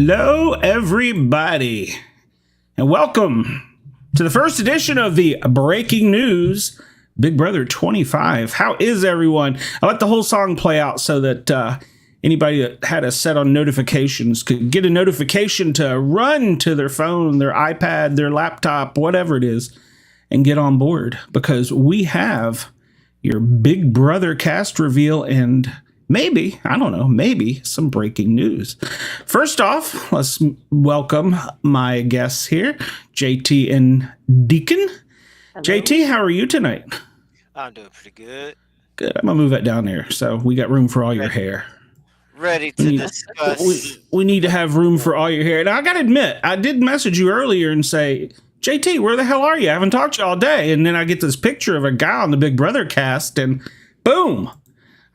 Hello, everybody, and welcome to the first edition of the Breaking News Big Brother 25. How is everyone? I let the whole song play out so that anybody that had us set on notifications could get a notification to run to their phone, their iPad, their laptop, whatever it is, and get on board, because we have your Big Brother cast reveal and maybe, I don't know, maybe some breaking news. First off, let's welcome my guests here, JT and Deacon. Hello. JT, how are you tonight? I'm doing pretty good. Good. I'm going to move that down there so we got room for all your hair. Ready to discuss. We need to have room for all your hair. Now, I got to admit, I did message you earlier and say, JT, where the hell are you? I haven't talked to you all day. And then I get this picture of a guy on the Big Brother cast and boom.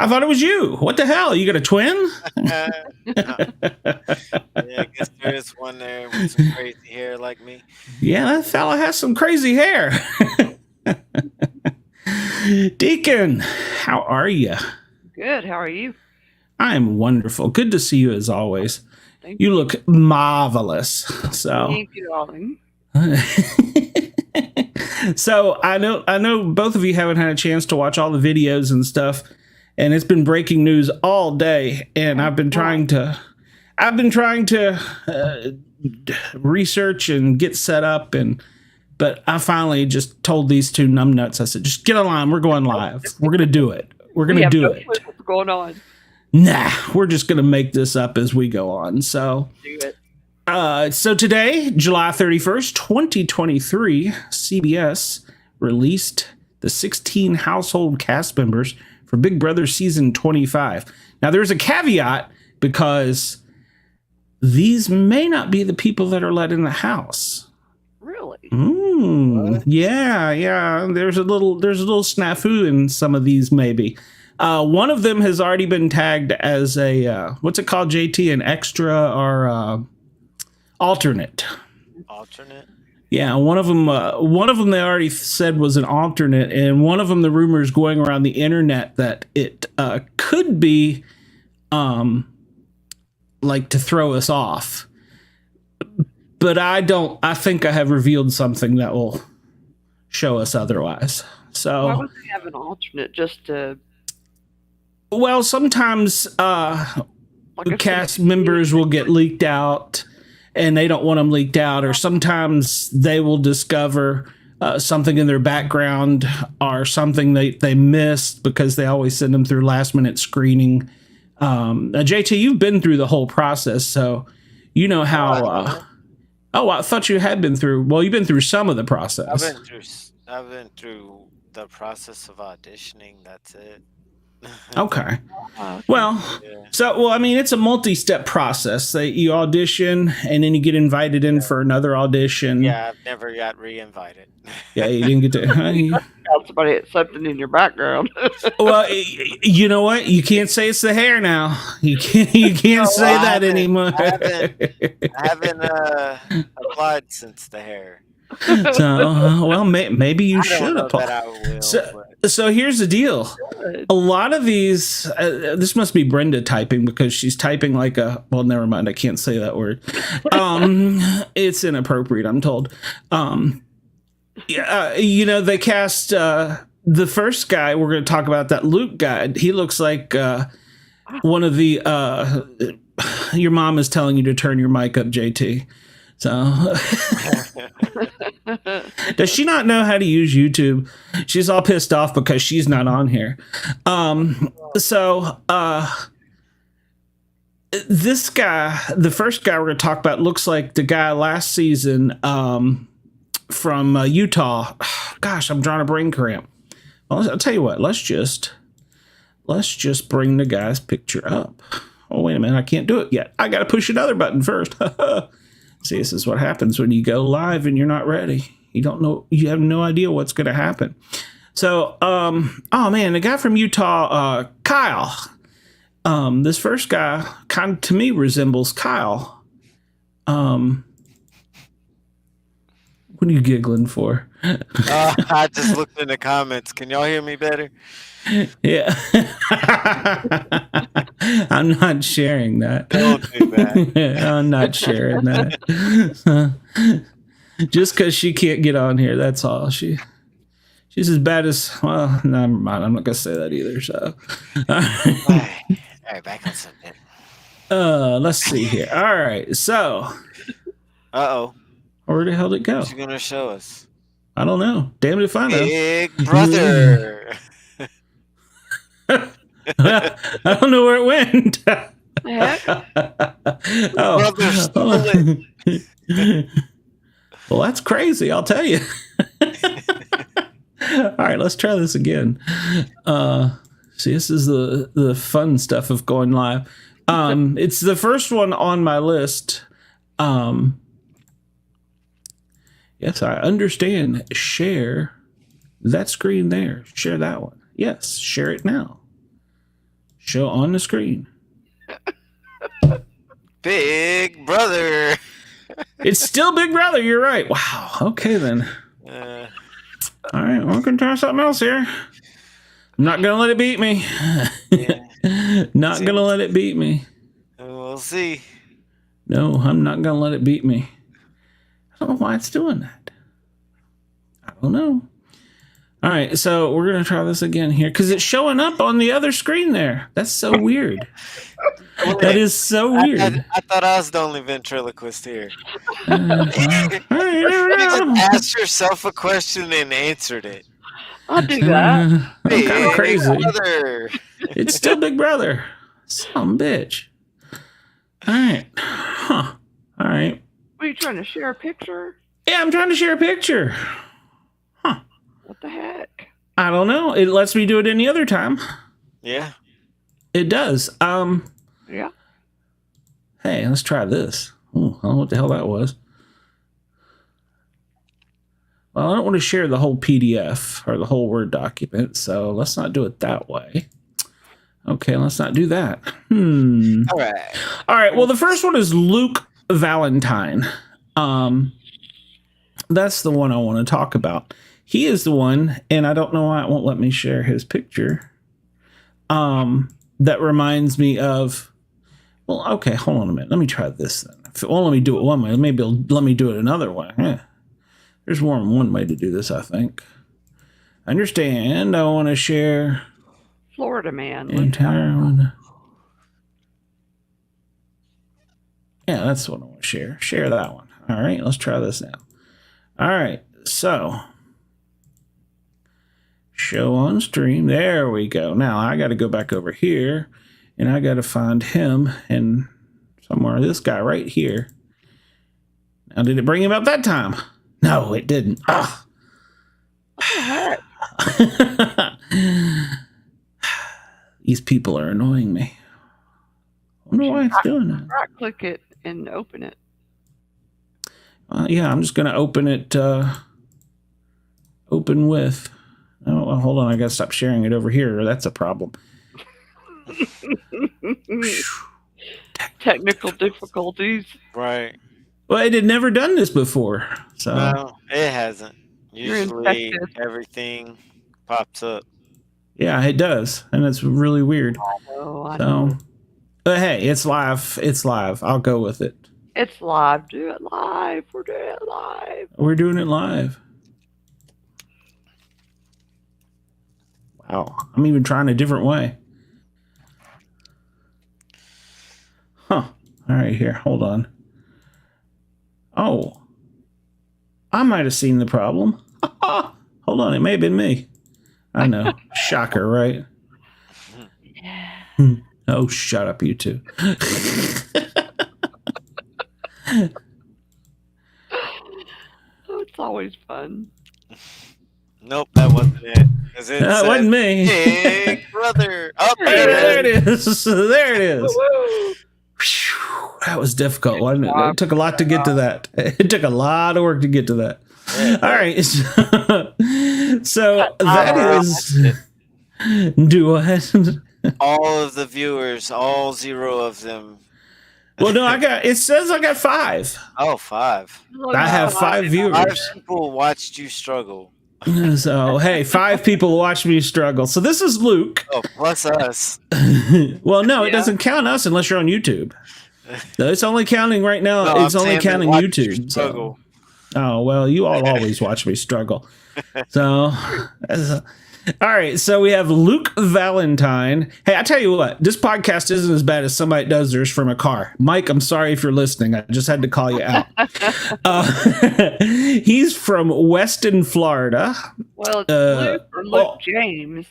I thought it was you. What the hell? You got a twin? Yeah, I guess there is one there with some crazy hair like me. Yeah, that fella has some crazy hair. Deacon, how are you? Good. How are you? I am wonderful. Good to see you as always. Thank You look marvelous. So, Thank you, darling. so I know both of you haven't had a chance to watch all the videos and stuff, and it's been breaking news all day. And I've been trying to research and get set up, but I finally just told these two numbnuts. I said, just get online. We're going live. We're gonna do it. We're gonna do it. What's going on? Nah, we're just gonna make this up as we go on. So. Do it. So today, July 31st, 2023, CBS released the 16 household cast members for Big Brother Season 25. Now, there's a caveat because these may not be the people that are let in the house. Really? Yeah. There's a little snafu in some of these, maybe. One of them has already been tagged as a, what's it called, JT? An extra or... alternate. Yeah, one of them they already said was an alternate, and one of them, the rumors going around the internet that it could be like to throw us off. But I think I have revealed something that will show us otherwise. So Why would they have an alternate just to... Well, sometimes cast members will get leaked out and they don't want them leaked out, or sometimes they will discover something in their background or something they missed because they always send them through last minute screening. JT, you've been through the whole process, so you know how. I thought you had been through. Well, you've been through some of the process. I've been through the process of auditioning. That's it. Okay. Well, I mean, it's a multi-step process. You audition, and then you get invited in for another audition. Yeah, I've never got re-invited. Yeah, you didn't get to. Somebody had something in your background. Well, you know what? You can't say it's the hair now. You can't say that anymore. I haven't applied since the hair. So, well, maybe you should apply. So here's the deal. A lot of these, this must be Brenda typing because she's typing like a, well, never mind. I can't say that word. It's inappropriate, I'm told. They cast the first guy. We're going to talk about that Luke guy. He looks like one of the, your mom is telling you to turn your mic up, JT. So does she not know how to use YouTube? She's all pissed off because she's not on here. This guy, the first guy we're going to talk about, looks like the guy last season from Utah. Gosh, I'm drawing a brain cramp. Well, I'll tell you what, let's just bring the guy's picture up. Oh, wait a minute. I can't do it yet. I got to push another button first. See, this is what happens when you go live and you're not ready. You don't know. You have no idea what's going to happen. So, oh man, the guy from Utah, Kyle. This first guy kind of to me resembles Kyle. What are you giggling for? I just looked in the comments. Can y'all hear me better? Yeah. I'm not sharing that. Don't do that. I'm not sharing that. Just because she can't get on here, that's all. She's as bad as, well, never mind. I'm not going to say that either. So, All right, back on subject. let's see here. All right. So, Uh-oh. where the hell did it go? What's she going to show us? I don't know. Damn it if I know. Big Brother. I don't know where it went. Oh. Brother stole it. Well, that's crazy, I'll tell you. All right, let's try this again. See, this is the fun stuff of going live. It's the first one on my list. Yes, I understand. Share that screen there. Share that one. Yes, share it now. Show on the screen. Big Brother. It's still Big Brother. You're right. Wow. Okay, then. All right, we're going to try something else here. I'm not going to let it beat me. Not going to let it beat me. We'll see. No, I'm not going to let it beat me. I don't know why it's doing that. I don't know. All right, so we're going to try this again here because it's showing up on the other screen there. That's so weird. That is so weird. I thought I was the only ventriloquist here. All right, You just asked yourself a question and answered it. I'll do that. I'm kind of crazy. Brother. It's still Big Brother. Some bitch. All right. Huh. All right. Are you trying to share a picture? Yeah, I'm trying to share a picture. Huh. What the heck? I don't know. It lets me do it any other time. Yeah. It does. Yeah. Hey, let's try this. Oh, I don't know what the hell that was. Well, I don't want to share the whole PDF or the whole Word document, so let's not do it that way. Okay, let's not do that. All right. All right. Well, the first one is Luke Valentine. That's the one I want to talk about. He is the one, and I don't know why it won't let me share his picture. That reminds me of. Well, okay, hold on a minute. Let me try this then. If it won't let me do it one way, maybe it'll let me do it another way. Yeah. There's more than one way to do this, I think. I understand. I want to share. Florida man. Entire one. Yeah, that's what I want to share. Share that one. All right, let's try this now. All right, so show on stream. There we go. Now I got to go back over here, and I got to find him and somewhere. This guy right here. Now, did it bring him up that time? No, it didn't. Ah. What the heck? These people are annoying me. I wonder why it's doing that. Right click it and open it. Yeah, I'm just going to open it. Open with. Oh, well, hold on. I got to stop sharing it over here. That's a problem. Technical difficulties. Right. Well, it had never done this before. So No, it hasn't. You're Usually infected. everything pops up. yeah, it does. And it's really weird. Oh, I So, know. but hey, it's live. It's live. I'll go with it. It's live. Do it live. We're doing it live. We're doing it live. Wow. I'm even trying a different way. Huh. All right, here. Hold on. Oh. I might have seen the problem. Hold on. It may have been me. I know. Shocker, right? Yeah. Oh, shut up, you two. Oh, it's always fun. Nope, that wasn't it. 'Cause it That said wasn't me. Big Brother. Oh, Hey, there there it it is. There it is. Woo-woo. Whew, that was difficult, wasn't it? It took a lot to get to that. It took a lot of work to get to that. All right. So that is. Do what? All of the viewers, all 0 of them, Well, no, it says I got 5. Oh, 5. I have 5 viewers. 5 people watched you struggle. So, hey, 5 people watch me struggle. So this is Luke. Oh, plus us. Well, no, it doesn't count us unless you're on YouTube. No, it's only counting right now. No, it's I'm only saying counting watch you YouTube. struggle. Oh, well, you all always watch me struggle. So, all right. So we have Luke Valentine. Hey, I tell you what, this podcast isn't as bad as somebody does theirs from a car. Mike, I'm sorry if you're listening. I just had to call you out. He's from Weston, Florida. Well, it's Luke or Luke James.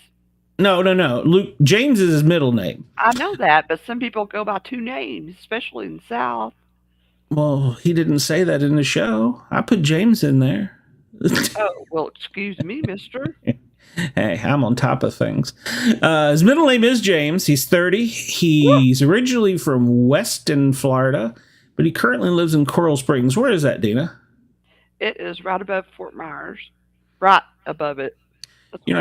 No. Luke James is his middle name. I know that, but some people go by 2 names, especially in the South. Well, he didn't say that in the show. I put James in there. Oh, well, excuse me, mister. Hey, I'm on top of things. His middle name is James. He's 30. He's originally from Weston, Florida, but he currently lives in Coral Springs. Where is that, Deana? It is right above Fort Myers. Right above it. That's You know,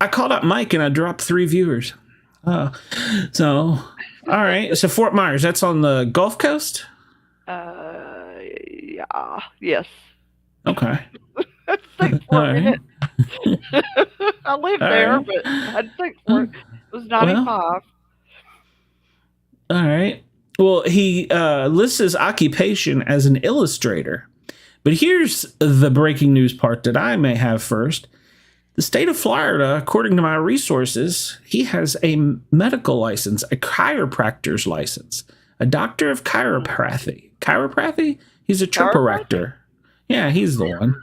I called up Mike and I dropped 3 viewers. So, all right. So Fort Myers, that's on the Gulf Coast? Yeah. Yes. Okay. I'd think for a minute. I lived there, but I'd think for it. It was 95. All right. Well, he lists his occupation as an illustrator. But here's the breaking news part that I may have first. The state of Florida, according to my resources, he has a medical license, a chiropractor's license, a doctor of chiroprathy. Chiroprathy? He's a chiropractor. Yeah, he's the one.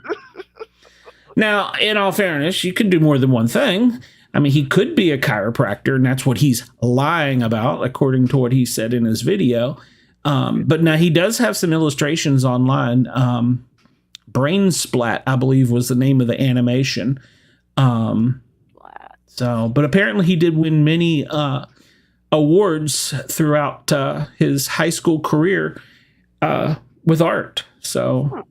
Now, in all fairness, you could do more than one thing. I mean, he could be a chiropractor, and that's what he's lying about, according to what he said in his video. But now he does have some illustrations online. Brain Splat, I believe, was the name of the animation. But apparently he did win many awards throughout his high school career with art. So,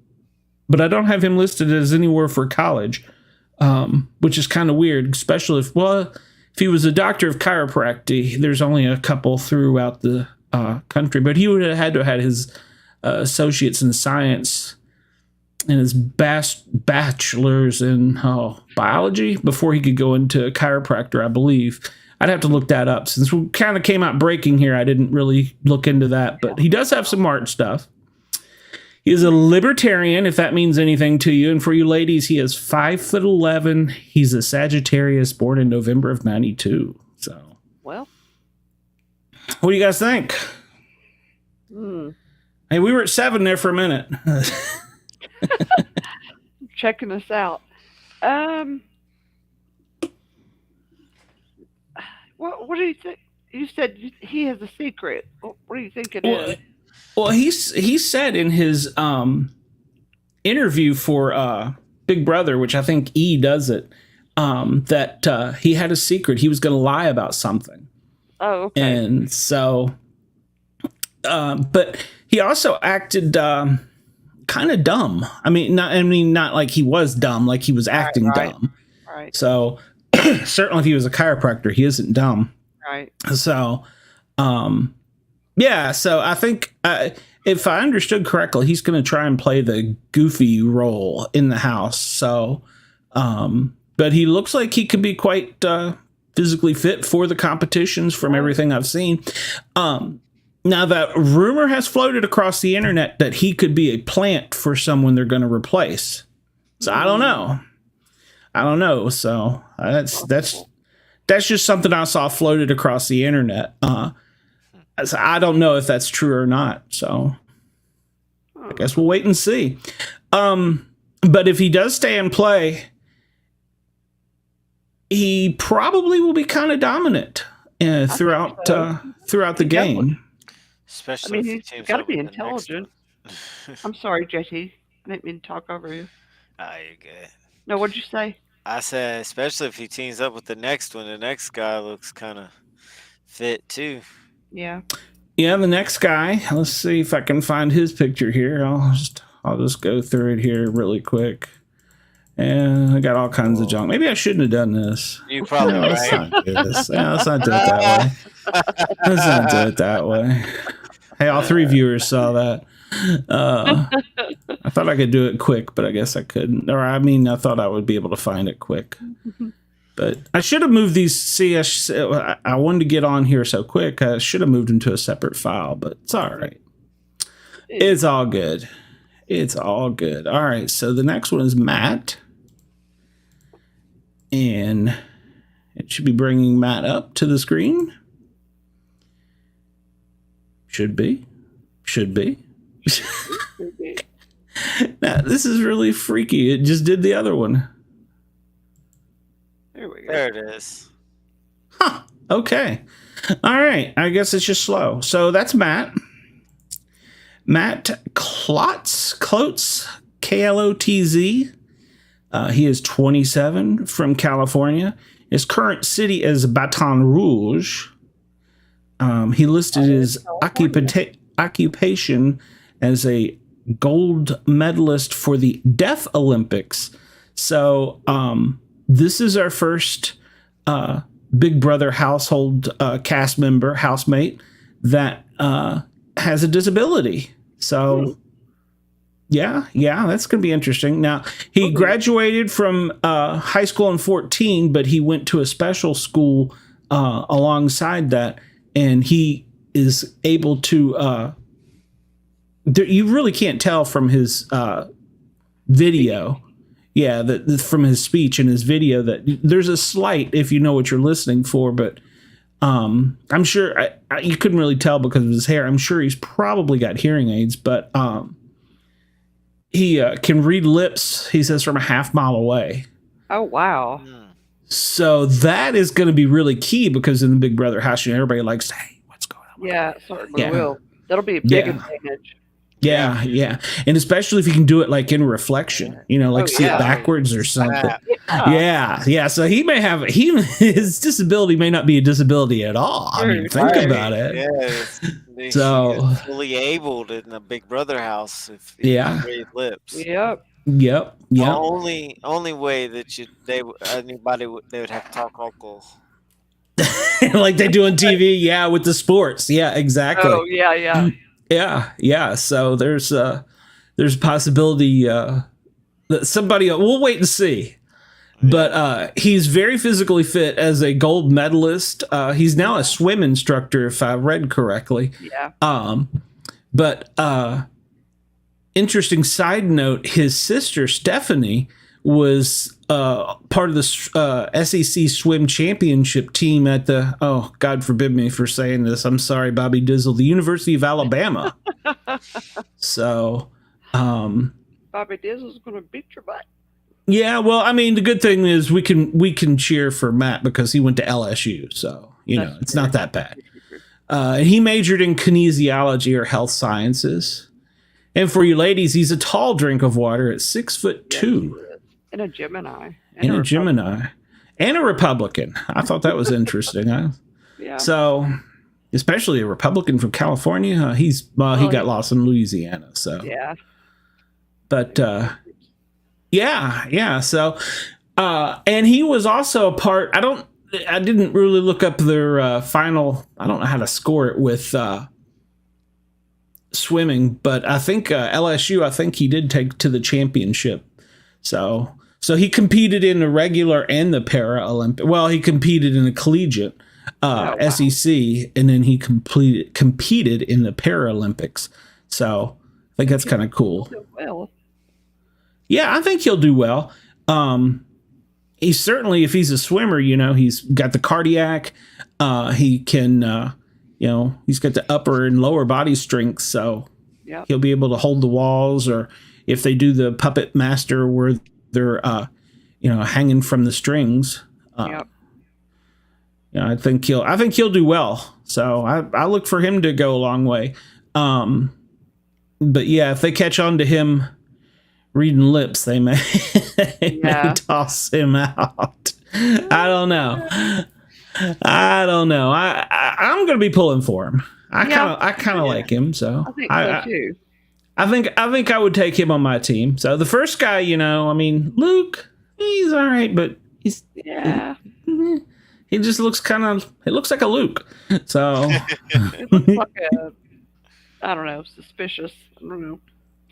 but I don't have him listed as anywhere for college, which is kind of weird, especially if he was a doctor of chiropractic, there's only a couple throughout the country, but he would have had to have had his associates in science and his bachelor's in biology before he could go into chiropractor, I believe. I'd have to look that up. Since we kind of came out breaking here, I didn't really look into that, but he does have some art stuff. He is a libertarian, if that means anything to you. And for you ladies, he is 5'11". He's a Sagittarius, born in November of 92. So, well, what do you guys think? Hey, we were at 7 there for a minute. Checking us out. What do you think? You said he has a secret. What do you think it is? Well, he said in his interview for Big Brother, which I think E does it, that he had a secret. He was going to lie about something. Oh, okay. And so, but he also acted kind of dumb. I mean, not like he was dumb, like he was acting dumb. Right. So, certainly, if he was a chiropractor, he isn't dumb. Right. So, yeah. So I think if I understood correctly, he's going to try and play the goofy role in the house. So, but he looks like he could be quite physically fit for the competitions from everything I've seen. Now that rumor has floated across the internet that he could be a plant for someone they're going to replace. So I don't know. So that's just something I saw floated across the internet. So I don't know if that's true or not. So I guess we'll wait and see. But if he does stay and play, he probably will be kind of dominant throughout the game. Especially he's got to be intelligent. I'm sorry, JT. I didn't mean to talk over you. You're good. No, what'd you say? I said, especially if he teams up with the next one. The next guy looks kind of fit too. Yeah. Yeah, the next guy. Let's see if I can find his picture here. I'll just go through it here really quick. And I got all kinds of junk. Maybe I shouldn't have done this. You probably let's not do this. Let's not do it that way. Let's not do it that way. Hey, all three viewers saw that. I thought I could do it quick, but I guess I couldn't. Or I mean, I thought I would be able to find it quick. But I should have moved these. See, I wanted to get on here so quick. I should have moved them to a separate file, but it's all right. It's all good. It's all good. All right. So the next one is Matt. And it should be bringing Matt up to the screen. Should be. Should be. Now, this is really freaky. It just did the other one. There we go. There it is. Huh. Okay. All right. I guess it's just slow. So that's Matt. Matt Klotz, Klotz, he is 27 from California. His current city is Baton Rouge. He listed his occupation as a gold medalist for the Deaf Olympics. So this is our first Big Brother household cast member, housemate, that has a disability. So yeah, that's going to be interesting. Now, he graduated from high school in 2014, but he went to a special school alongside that, and he is able to you really can't tell from his video. Yeah, that from his speech and his video that there's a slight, if you know what you're listening for, but I'm sure you couldn't really tell because of his hair. I'm sure he's probably got hearing aids, but he can read lips, he says, from a half mile away. Oh, wow. So that is going to be really key because in the Big Brother house, everybody likes to, hey, what's going on? Yeah, certainly will. That'll be a big advantage. Yeah. And especially if you can do it like in reflection, see it backwards or something. Yeah. So he may have, his disability may not be a disability at all. I mean, think about it. Yeah. So fully abled in the Big Brother house. If yeah. read lips. Yep. The only way that they would have to talk local. Like they do on TV. Yeah. With the sports. Yeah, exactly. Oh, yeah. Yeah. So there's a possibility that somebody, we'll wait and see. But he's very physically fit as a gold medalist. He's now a swim instructor, if I read correctly. Yeah. But interesting side note: his sister Stephanie was part of the SEC swim championship team at the, oh, God forbid me for saying this, I'm sorry, Bobby Dizzle, the University of Alabama. So Bobby Dizzle's gonna beat your butt. Yeah, well, I mean, the good thing is we can cheer for Matt because he went to LSU, so it's not that bad. And he majored in kinesiology or health sciences. And for you ladies, he's a tall drink of water at 6'2". And a Gemini. And a Gemini. And a Republican. I thought that was interesting. Yeah. So, especially a Republican from California. He got lost in Louisiana. So yeah. But yeah. So, and he was also a part. I didn't really look up their final. I don't know how to score it with swimming, but I think LSU. I think he did take to the championship. So he competed in the regular and the Paralympic. Well, he competed in the collegiate SEC, and then he competed in the Paralympics. So I think that's kind of cool. Well. Yeah, I think he'll do well. He's certainly, if he's a swimmer, he's got the cardiac. He can, he's got the upper and lower body strength. So he'll be able to hold the walls, or if they do the puppet master where they're, hanging from the strings. I think he'll do well. So I look for him to go a long way. But yeah, if they catch on to him reading lips, they may, may toss him out. I don't know. I'm going to be pulling for him. I kind of like him. So I think so too. I think I would take him on my team. So the first guy, Luke, he's all right, but he just looks it looks like a Luke. So it looks like I don't know, suspicious. I don't know.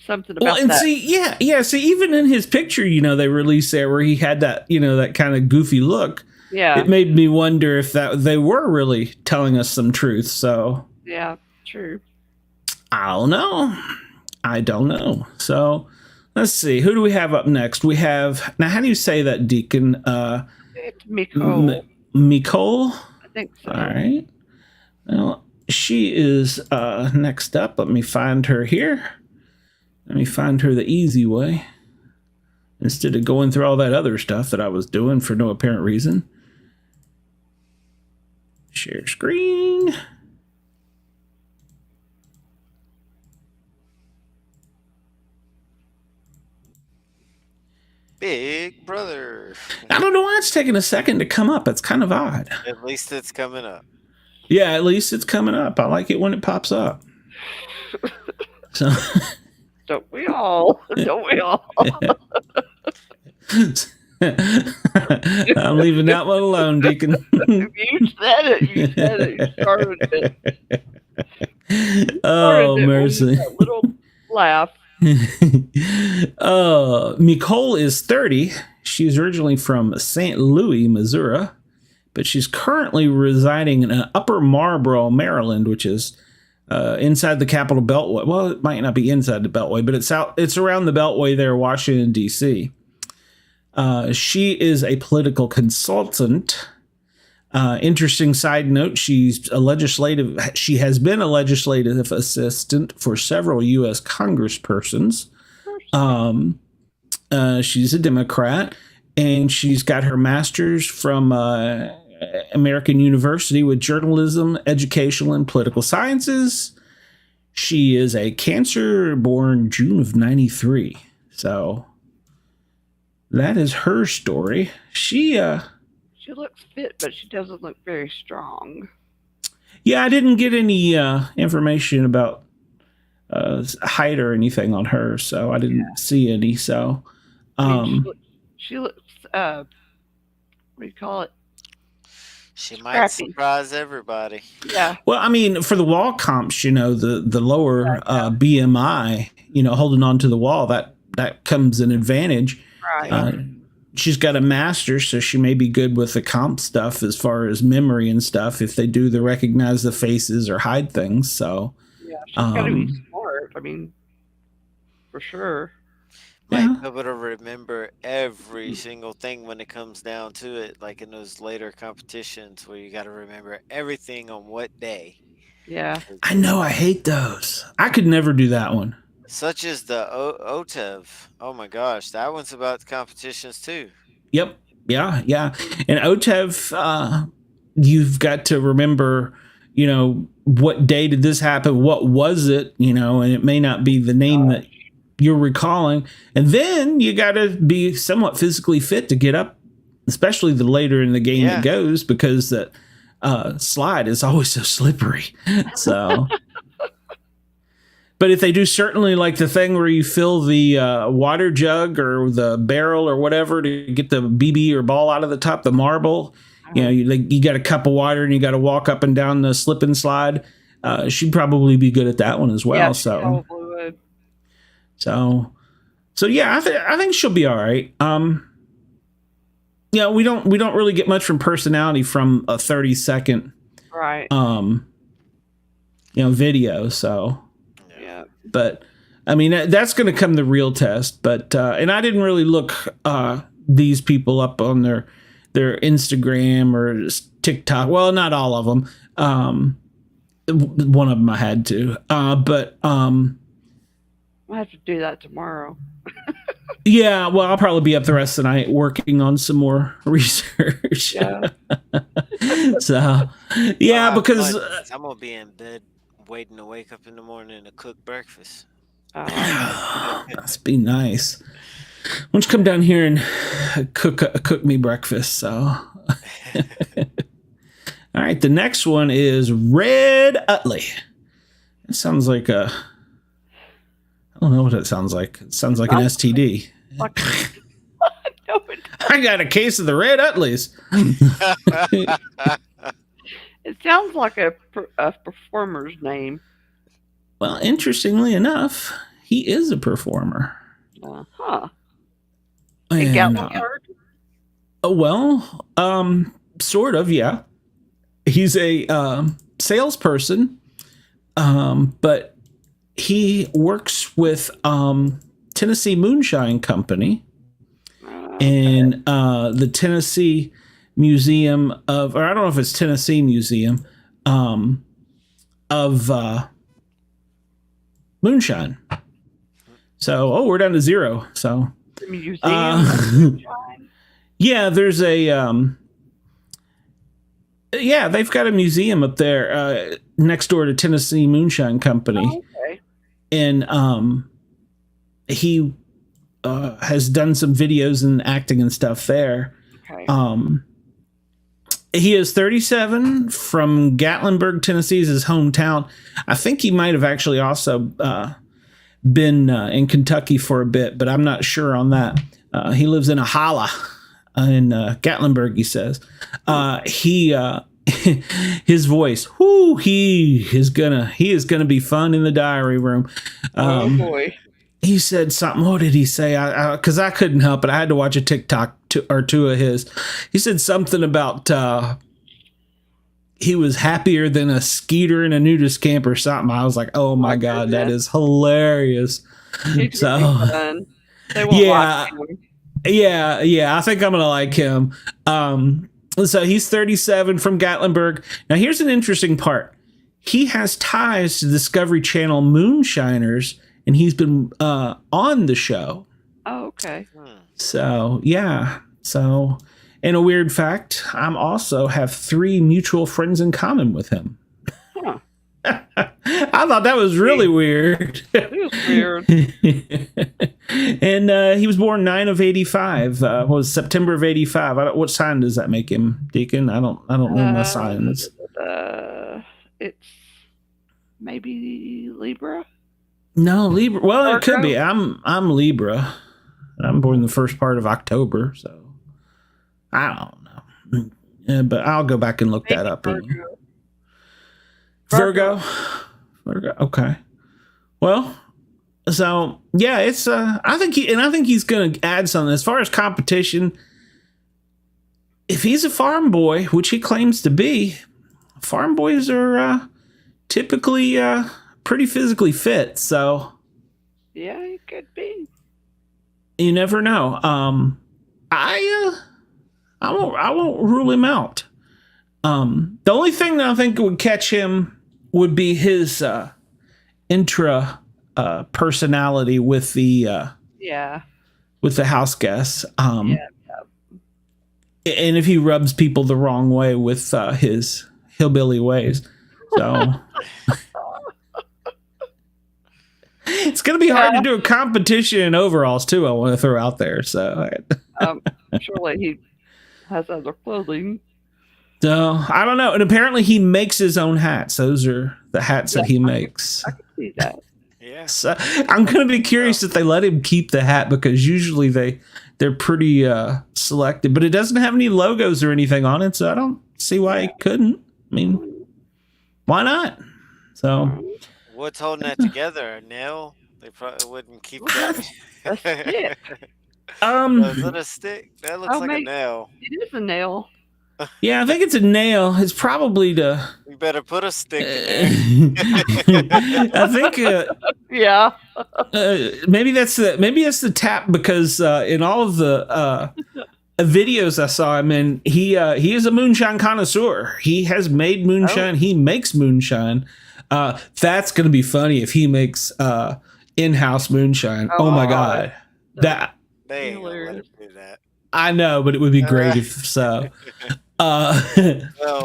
Something Well, about and that. see, yeah. See, even in his picture, they released there where he had that, that kind of goofy look. Yeah. It made me wonder if that they were really telling us some truth. So Yeah, true. I don't know. So let's see. Who do we have up next? We have now. How do you say that, Deacon? It's Miko. Nicole. I think so. All right. Well, she is next up. Let me find her here. Let me find her the easy way instead of going through all that other stuff that I was doing for no apparent reason. Share screen. Big Brother. I don't know why it's taking a second to come up. It's kind of odd. At least it's coming up. Yeah, at least it's coming up. I like it when it pops up. So Don't we all? Don't we all? I'm leaving that one alone, Deacon. You said it. You said it. You started it. Oh, mercy. That little laugh. Nicole is 30. She's originally from St. Louis, Missouri, but she's currently residing in Upper Marlboro, Maryland, which is inside the Capitol Beltway. Well, it might not be inside the Beltway, but it's around the Beltway there, Washington, D.C. She is a political consultant. Interesting side note, she has been a legislative assistant for several U.S. congresspersons. She's a Democrat, and she's got her master's from American University with journalism, educational, and political sciences. She is a Cancer, born June of 93. So that is her story. She looks fit, but she doesn't look very strong. Yeah, I didn't get any information about height or anything on her, so I didn't see any. So, she looks what do you call it? She might surprise everybody. Yeah. Well, I mean, for the wall comps, the lower BMI, holding on to the wall, that comes an advantage. Right. She's got a master's, so she may be good with the comp stuff as far as memory and stuff if they do the recognize the faces or hide things. So yeah, she's got to be smart. I mean, for sure. Might be able to remember every single thing when it comes down to it, like in those later competitions where you got to remember everything on what day. Yeah. I know. I hate those. I could never do that one. Such as the OTEV. Oh my gosh, that one's about competitions too. Yep. Yeah. And OTEV, you've got to remember, what day did this happen? What was it? And it may not be the name that you're recalling. And then you got to be somewhat physically fit to get up, especially the later in the game it goes, because that slide is always so slippery. So. But if they do certainly like the thing where you fill the water jug or the barrel or whatever to get the BB or ball out of the top, the marble, you got a cup of water and you got to walk up and down the slip and slide. She'd probably be good at that one as well. Yeah, so probably would. So yeah, I think she'll be all right. We don't really get much from personality from a 30-second right video. So. Yeah. But I mean, that's going to come the real test. But and I didn't really look these people up on their Instagram or TikTok. Well, not all of them. One of them I had to. But I'll have to do that tomorrow. Yeah, well, I'll probably be up the rest of the night working on some more research. Yeah. So, yeah, because I'm gonna be in bed waiting to wake up in the morning to cook breakfast. Must be nice. Why don't you come down here and cook me breakfast? So, all right. The next one is Red Utley. It sounds like I don't know what it sounds like. It sounds like an STD. I got a case of the Red Utleys. It sounds like a performer's name. Well, interestingly enough, he is a performer. Huh. And, Gatlinburg? Sort of, yeah. He's a salesperson, but he works with Tennessee Moonshine Company in the Tennessee Museum of, or I don't know if it's Tennessee Museum of Moonshine. So, we're down to 0. So, The museum of moonshine? yeah, there's a they've got a museum up there next door to Tennessee Moonshine Company. Oh, okay. And he has done some videos and acting and stuff there. Okay. He is 37, from Gatlinburg, Tennessee is his hometown. I think he might have actually also been in Kentucky for a bit, but I'm not sure on that. He lives in a holla in Gatlinburg, he says. His voice, he is gonna be fun in the diary room. Oh boy. He said something. What did he say? Because I couldn't help it. I had to watch a TikTok or two of his. He said something about he was happier than a skeeter in a nudist camp or something. I was like, oh my God, that is hilarious. So, they won't like him. Yeah. I think I'm gonna like him. So he's 37, from Gatlinburg. Now here's an interesting part. He has ties to Discovery Channel Moonshiners, and he's been on the show. Oh, okay. So, yeah. So, and a weird fact, I'm also have 3 mutual friends in common with him. Huh. I thought that was really weird. It was weird. And he was born 9 of 85. Was September of 85. What sign does that make him, Deacon? I don't know my signs. It's maybe Libra. No, Libra. Well, Virgo? it could be. I'm Libra. I'm born the first part of October, so I don't know. Yeah, but I'll go back and look that up. Virgo. Okay. Well, so yeah, it's I think he's going to add something as far as competition. If he's a farm boy, which he claims to be, farm boys are typically pretty physically fit. So yeah, it could be. You never know. I won't rule him out. The only thing that I think would catch him would be his intra personality with the house guests. And if he rubs people the wrong way with his hillbilly ways. So it's going to be hard to do a competition in overalls too. I want to throw out there. So surely he has other clothing. So I don't know. And apparently he makes his own hats. Those are the hats that he makes. I can see that. Yeah. So I'm going to be curious if they let him keep the hat, because usually they're pretty selective, but it doesn't have any logos or anything on it. So I don't see why he couldn't. I mean, why not? So what's holding that together? A nail? They probably wouldn't keep that. A stick. Is it a stick? That looks like a nail. It is a nail. Yeah, I think it's a nail. It's probably to. You better put a stick in there. I think. Yeah. Maybe that's the tap, because in all of the videos I saw him in, he is a moonshine connoisseur. He has made moonshine. He makes moonshine. That's going to be funny if he makes in-house moonshine. Oh my God. That. They ain't gonna let him do that. I know, but it would be great if so. Well,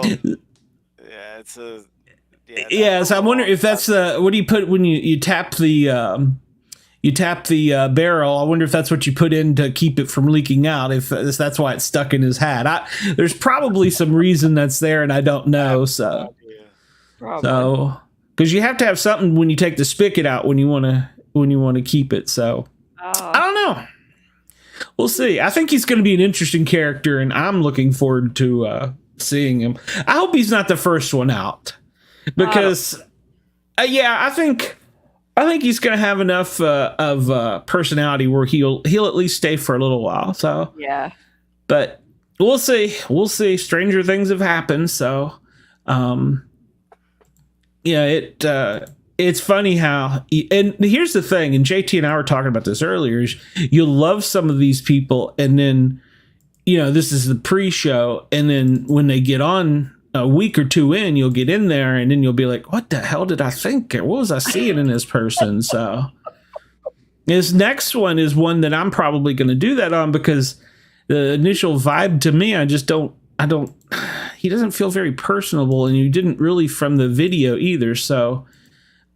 yeah, it's a. Yeah, so I wonder if that's what do you put when you tap the barrel? I wonder if that's what you put in to keep it from leaking out. If that's why it's stuck in his hat. There's probably some reason that's there, and I don't know. So because you have to have something when you take the spigot out when you want to keep it. So I don't know. We'll see. I think he's going to be an interesting character, and I'm looking forward to seeing him. I hope he's not the first one out, because I think I think he's going to have enough of personality where he'll at least stay for a little while. So Yeah. but we'll see. We'll see. Stranger things have happened. So, it's funny how, and here's the thing, and JT and I were talking about this earlier, is you love some of these people, and then, this is the pre-show, and then when they get on a week or two in, you'll get in there, and then you'll be like, what the hell did I think? What was I seeing in this person? So this next one is one that I'm probably going to do that on, because the initial vibe to me, he doesn't feel very personable, and you didn't really from the video either. So,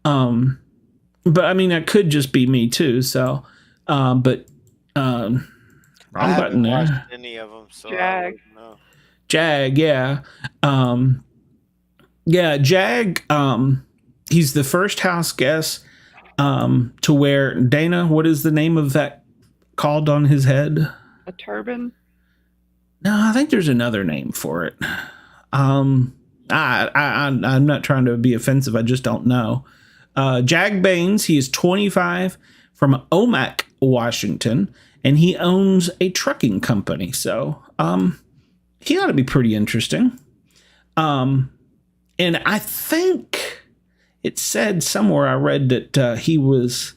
but I mean, that could just be me too. So, wrong I button haven't watched there. any of them, so Jag. I wouldn't know. Jag, yeah. Jag, he's the first house guest, to wear, Deana, what is the name of that called on his head? A turban? No, I think there's another name for it. I'm not trying to be offensive. I just don't know. Jag Baines, he is 25, from Omak, Washington, and he owns a trucking company. So, he ought to be pretty interesting. And I think it said somewhere I read that he was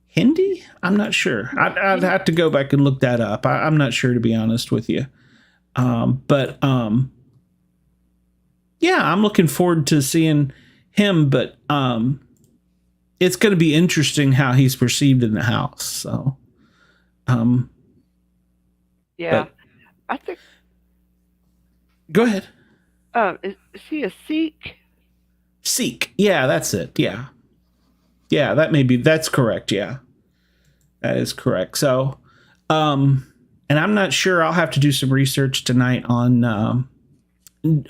Hindi. I'm not sure. I'd have to go back and look that up. I'm not sure, to be honest with you. But I'm looking forward to seeing him. But it's going to be interesting how he's perceived in the house. So, Yeah. I think. Go ahead. Is he a Sikh? Sikh. Yeah, that's it. Yeah. Yeah, that's correct. Yeah. That is correct. So, and I'm not sure. I'll have to do some research tonight on,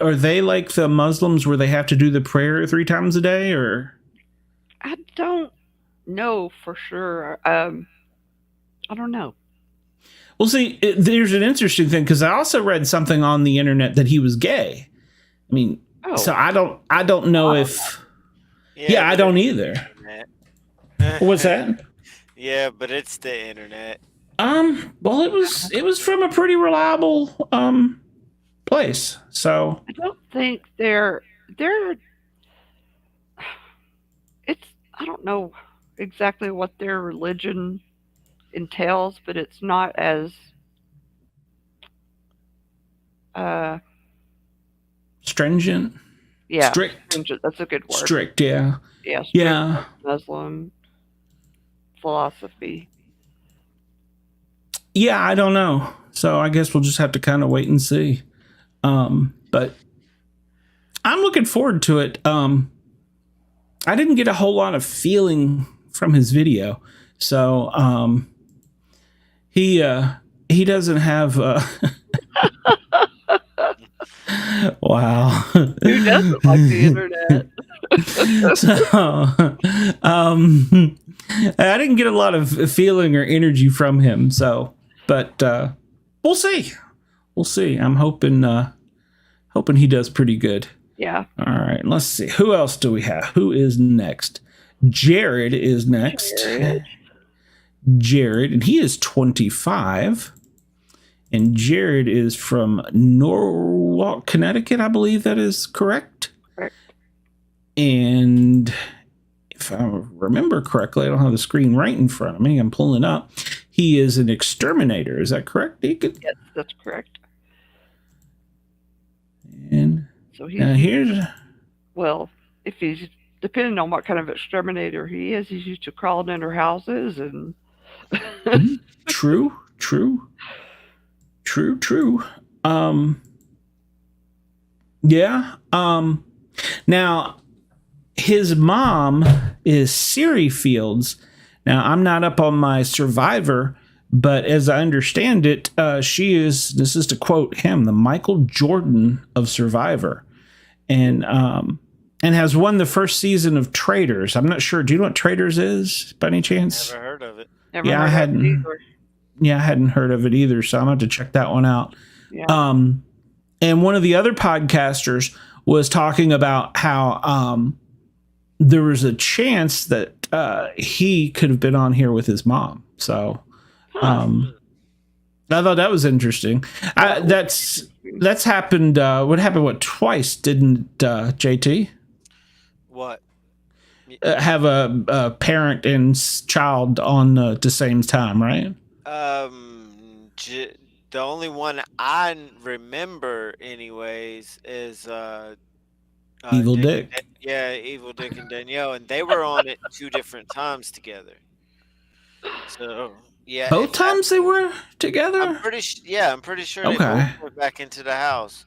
are they like the Muslims where they have to do the prayer 3 times a day, or? I don't know for sure. I don't know. Well, see, there's an interesting thing, because I also read something on the internet that he was gay. I mean, so I don't know if. Yeah, I don't either. What's that? Yeah, but it's the internet. Well, it was from a pretty reliable place. So I don't think they're it's, I don't know exactly what their religion entails, but it's not as stringent. yeah, Strict. stringent, that's a good word. Strict, yeah. Yeah, strict Yeah. Muslim philosophy. Yeah, I don't know. So I guess we'll just have to kind of wait and see. But I'm looking forward to it. I didn't get a whole lot of feeling from his video. So he doesn't have wow. Who doesn't like the internet? So I didn't get a lot of feeling or energy from him. So, but we'll see. We'll see. I'm hoping he does pretty good. Yeah. All right. Let's see. Who else do we have? Who is next? Jared is next. Jared, and he is 25. And Jared is from Norwalk, Connecticut. I believe that is correct. Correct. And if I remember correctly, I don't have the screen right in front of me. I'm pulling it up. He is an exterminator. Is that correct, Deacon? Yes, that's correct. And So he's here's... well, if he's depending on what kind of exterminator he is, he's used to crawling under houses and True. Yeah. Now his mom is Siri Fields. Now I'm not up on my Survivor, but as I understand it, she is, this is to quote him, the Michael Jordan of Survivor, and has won the first season of Traitors. I'm not sure. Do you know what Traitors is by any chance? Never heard of it. never Yeah, I heard of it hadn't. either. Yeah, I hadn't heard of it either, so I'm going to have to check that one out. Yeah. And one of the other podcasters was talking about how there was a chance that he could have been on here with his mom. So I thought that was interesting. That's happened. What happened? Twice? Didn't JT What? have a parent and child on the same time? Right. The only one I remember, anyways, is Evil Dick. Evil Dick and Danielle, and they were on it 2 different times together. So yeah, Both times they were together. I'm pretty sure they Okay. both went back into the house.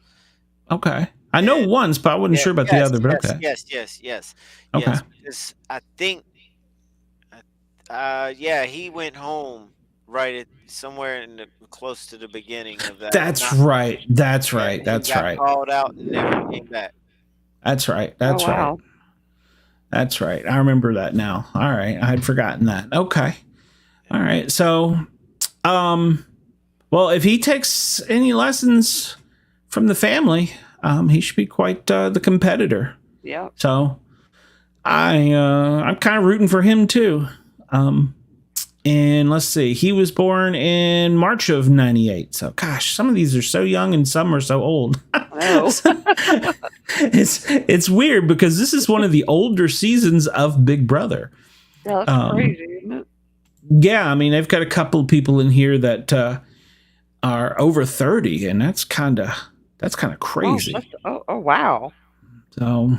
Okay, I know once, but I wasn't sure about the other. But okay. Yes. Okay. Yes, because I think, he went home right at somewhere close to the beginning of that. That's right. He got called out and never came back. That's right. Wow. That's right. I remember that now. All right. I had forgotten that. Okay. All right. So, well, if he takes any lessons from the family, he should be quite the competitor. Yeah. So I'm kind of rooting for him too. And let's see, he was born in March of 98. So gosh, some of these are so young and some are so old. Oh. It's weird because this is one of the older seasons of Big Brother. Yeah, that's crazy, isn't it? Yeah, I mean, they've got a couple of people in here that are over 30, and that's kind of crazy. Oh, wow. So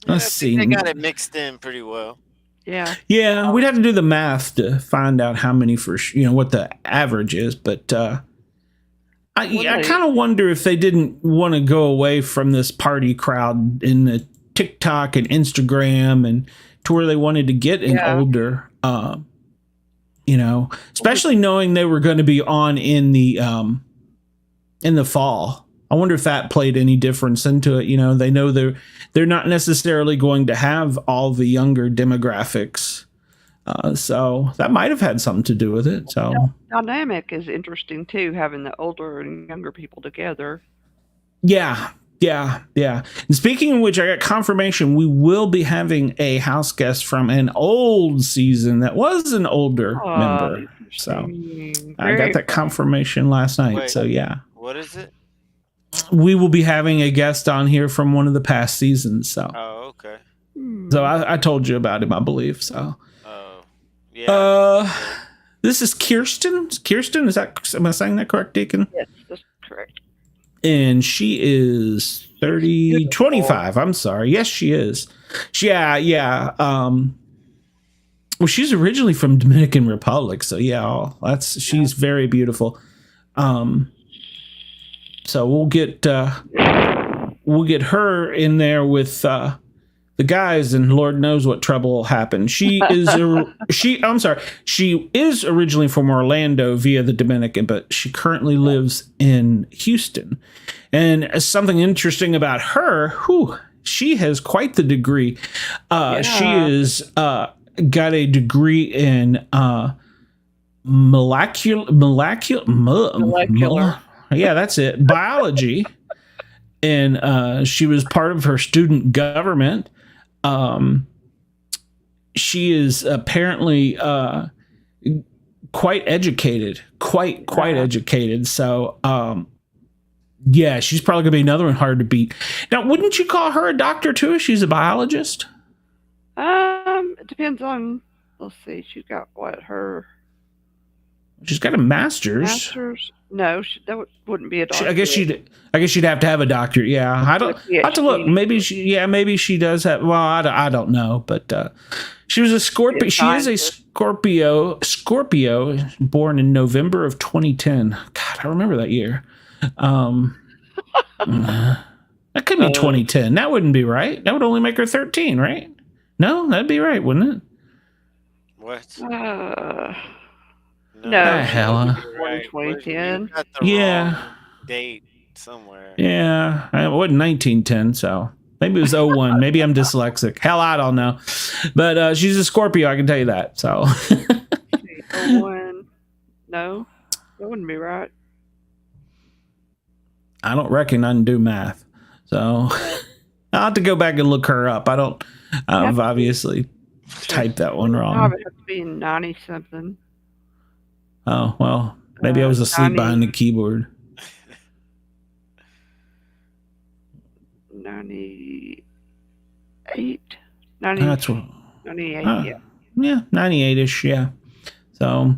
let's see. They got it mixed in pretty well. Yeah. Yeah, we'd have to do the math to find out how many what the average is. But I kind of wonder if they didn't want to go away from this party crowd in the TikTok and Instagram and to where they wanted to get an older, especially knowing they were going to be on in the fall. I wonder if that played any difference into it. They know they're not necessarily going to have all the younger demographics. So that might have had something to do with it. So dynamic is interesting too, having the older and younger people together. Yeah. And speaking of which, I got confirmation we will be having a house guest from an old season that was an older member. So I got that confirmation last night. Wait, so yeah. What is it? We will be having a guest on here from one of the past seasons. So. Oh, okay. So I told you about him, I believe. So. Oh, yeah. This is Kirsten. Kirsten, am I saying that correct, Deacon? Yes, that's correct. And she is 25. I'm sorry. Yes, she is. Yeah. Well, she's originally from Dominican Republic, so she's very beautiful. So we'll get her in there with the guys, and Lord knows what trouble will happen. She is originally from Orlando via the Dominican, but she currently lives in Houston. And something interesting about her, she has quite the degree. She is got a degree in molecular. Yeah, that's it. Biology. And she was part of her student government. She is apparently quite educated, quite educated. So, she's probably gonna be another one hard to beat. Now, wouldn't you call her a doctor too? If she's a biologist. It depends on. Let's see. She's got She's got a master's. Master's? No, that wouldn't be a doctor. I guess she'd have to have a doctorate. Yeah, I don't. I have to look. Maybe she does have. Well, I don't know, but she was a Scorpio. She is a Scorpio, born in November of 2010. God, I remember that year. That could be 2010. That wouldn't be right. That would only make her 13, right? No, that'd be right, wouldn't it? What? No. Hell. 2010. Yeah. Date somewhere. Yeah, it wasn't 1910, so maybe it was 01. Maybe I'm dyslexic. Hell, I don't know. But she's a Scorpio, I can tell you that. So 01. No, that wouldn't be right. I don't reckon I can do math. So I'll have to go back and look her up. I don't. Obviously. typed that one It wrong. would have to be 90 something. Oh, well, maybe I was asleep 90. behind the keyboard. 98. That's what. 98, yeah. Yeah, 98-ish, yeah. So,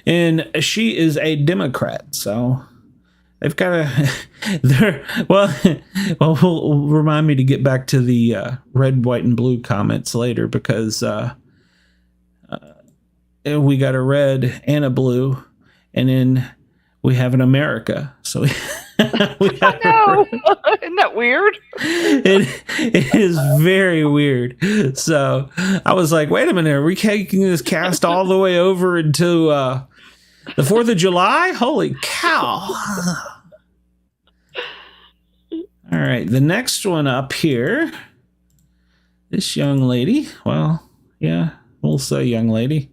and she is a Democrat, so they've got a. Will remind me to get back to the red, white, and blue comments later because we got a red and a blue, and then we have an America. So we have No, isn't that weird? it is very weird. So I was like, wait a minute, are we taking this cast all the way over into the 4th of July? Holy cow. All right, the next one up here, this young lady. Well, yeah, we'll say young lady.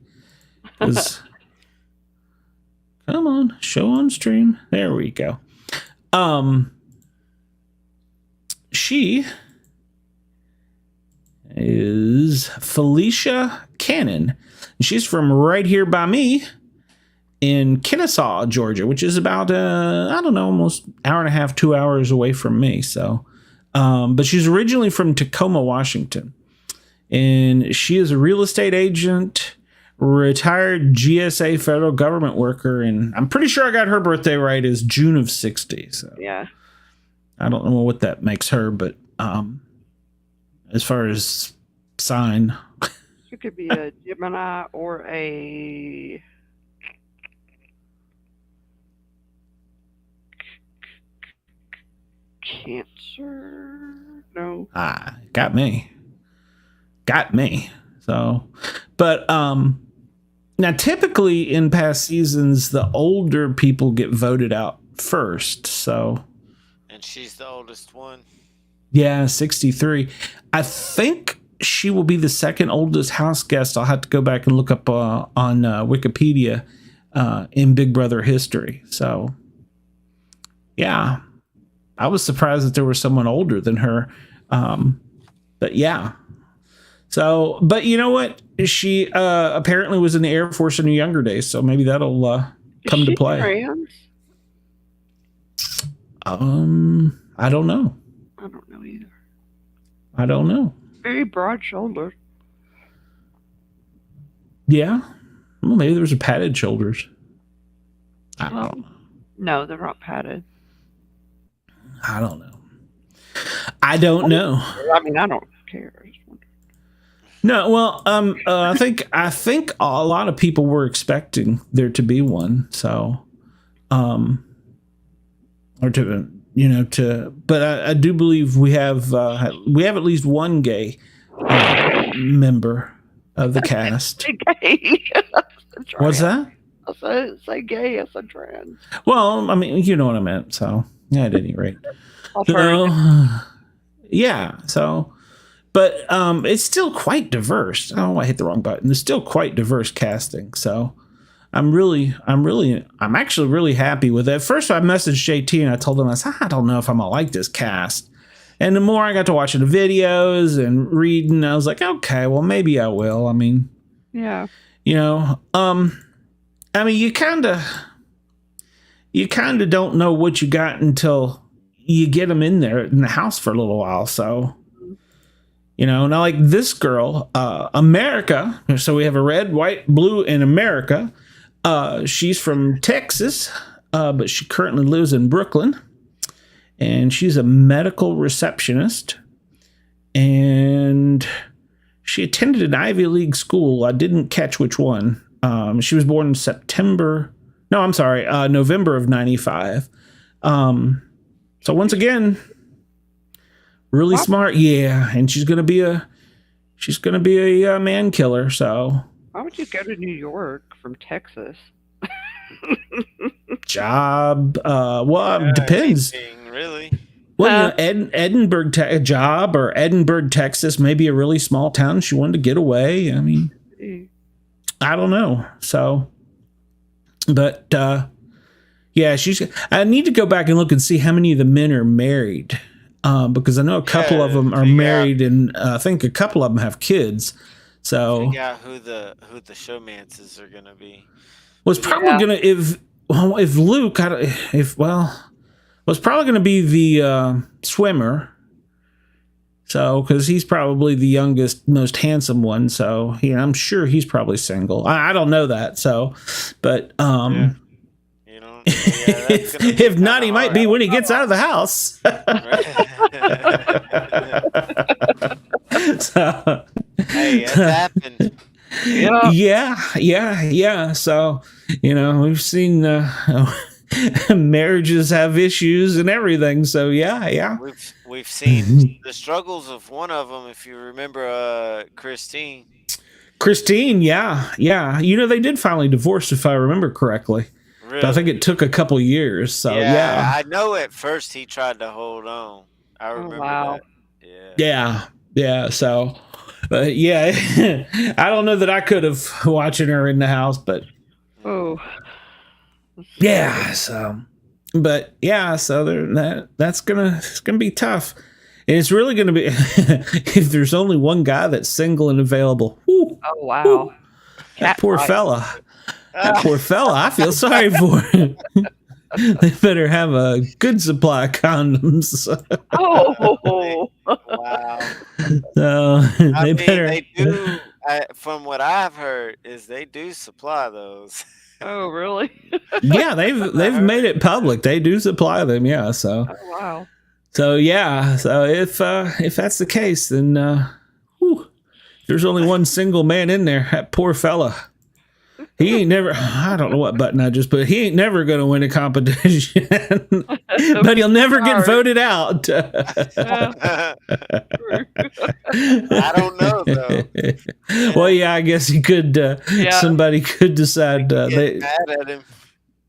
Come on, show on stream. There we go. She is Felicia Cannon. She's from right here by me in Kennesaw, Georgia, which is about, almost hour and a half, 2 hours away from me. So, but she's originally from Tacoma, Washington, and she is a real estate agent, retired GSA federal government worker, and I'm pretty sure I got her birthday right, is June of 60. So Yeah. I don't know what that makes her, but as far as sign, She could be a Gemini or a Cancer. No. got me. So, but now typically in past seasons, the older people get voted out first. So, And she's the oldest one. yeah, 63. I think she will be the second oldest house guest. I'll have to go back and look up on Wikipedia in Big Brother history. So, yeah, I was surprised that there was someone older than her. But yeah. So, but you know what? She apparently was in the Air Force in her younger days, so maybe that'll come to play. Trans? I don't know. I don't know either. I don't know. Very broad shouldered. Yeah. Well, maybe there's a padded shoulders. I Well, don't know. no, they're not padded. I don't know. I don't know. I mean, I don't care. I just wonder. No, well, I think a lot of people were expecting there to be one. So, or but I do believe we have at least one gay member of the cast. Say gay. What's that? I say gay. I said trans. Well, I mean, you know what I meant. So, yeah, at any rate. Alternative. Yeah. So, but it's still quite diverse. Oh, I hit the wrong button. It's still quite diverse casting. So, I'm actually really happy with it. At first, I messaged JT and I told him, I said, I don't know if I'm gonna like this cast. And the more I got to watching the videos and reading, I was like, okay, well, maybe I will. I mean, Yeah. I mean, you kind of don't know what you got until you get them in there in the house for a little while. So, now like this girl, America. So we have a red, white, blue in America. She's from Texas, but she currently lives in Brooklyn, and she's a medical receptionist, and she attended an Ivy League school. I didn't catch which one. She was born in November of 95. So once again, really smart. Yeah. And she's going to be a man killer. So Why would you go to New York from Texas? job. Well, depends. Anything, really. Well, Edinburgh job or Edinburgh, Texas, maybe a really small town. She wanted to get away. I mean, I don't know. So, but yeah, I need to go back and look and see how many of the men are married, because I know a couple of them are married, and I think a couple of them have kids. So Figure out who the showmances are gonna be. was probably gonna if Luke was probably gonna be the swimmer. So, because he's probably the youngest, most handsome one, so I'm sure he's probably single. I don't know that, so, but You know, that's gonna be if not, he kinda might hard. be when he gets out of the house. So, Hey, that's happened. yeah. So, we've seen marriages have issues and everything. So, yeah. We've seen the struggles of one of them. If you remember, Christine, yeah. They did finally divorce, if I remember correctly. really. But I think it took a couple years. So, yeah. I know at first he tried to hold on. I remember wow. that. Yeah. So, but yeah, I don't know that I could have watching her in the house, but Oh. yeah. So, but yeah, so it's gonna be tough, and it's really gonna be if there's only one guy that's single and available. Whew, Oh wow. that poor fella. I feel sorry for him. They better have a good supply of condoms. Oh. Wow. So they better. They do. From what I've heard, is they do supply those. Oh really? Yeah, they've made it public. They do supply them. Yeah. So. Oh wow. So yeah. So if that's the case, then there's only one single man in there. That poor fella. He ain't never. I don't know what button I just put. He ain't never going to win a competition, but he'll never get voted out. I don't know though. Well, yeah, I guess he could. Somebody could decide. They mad at him.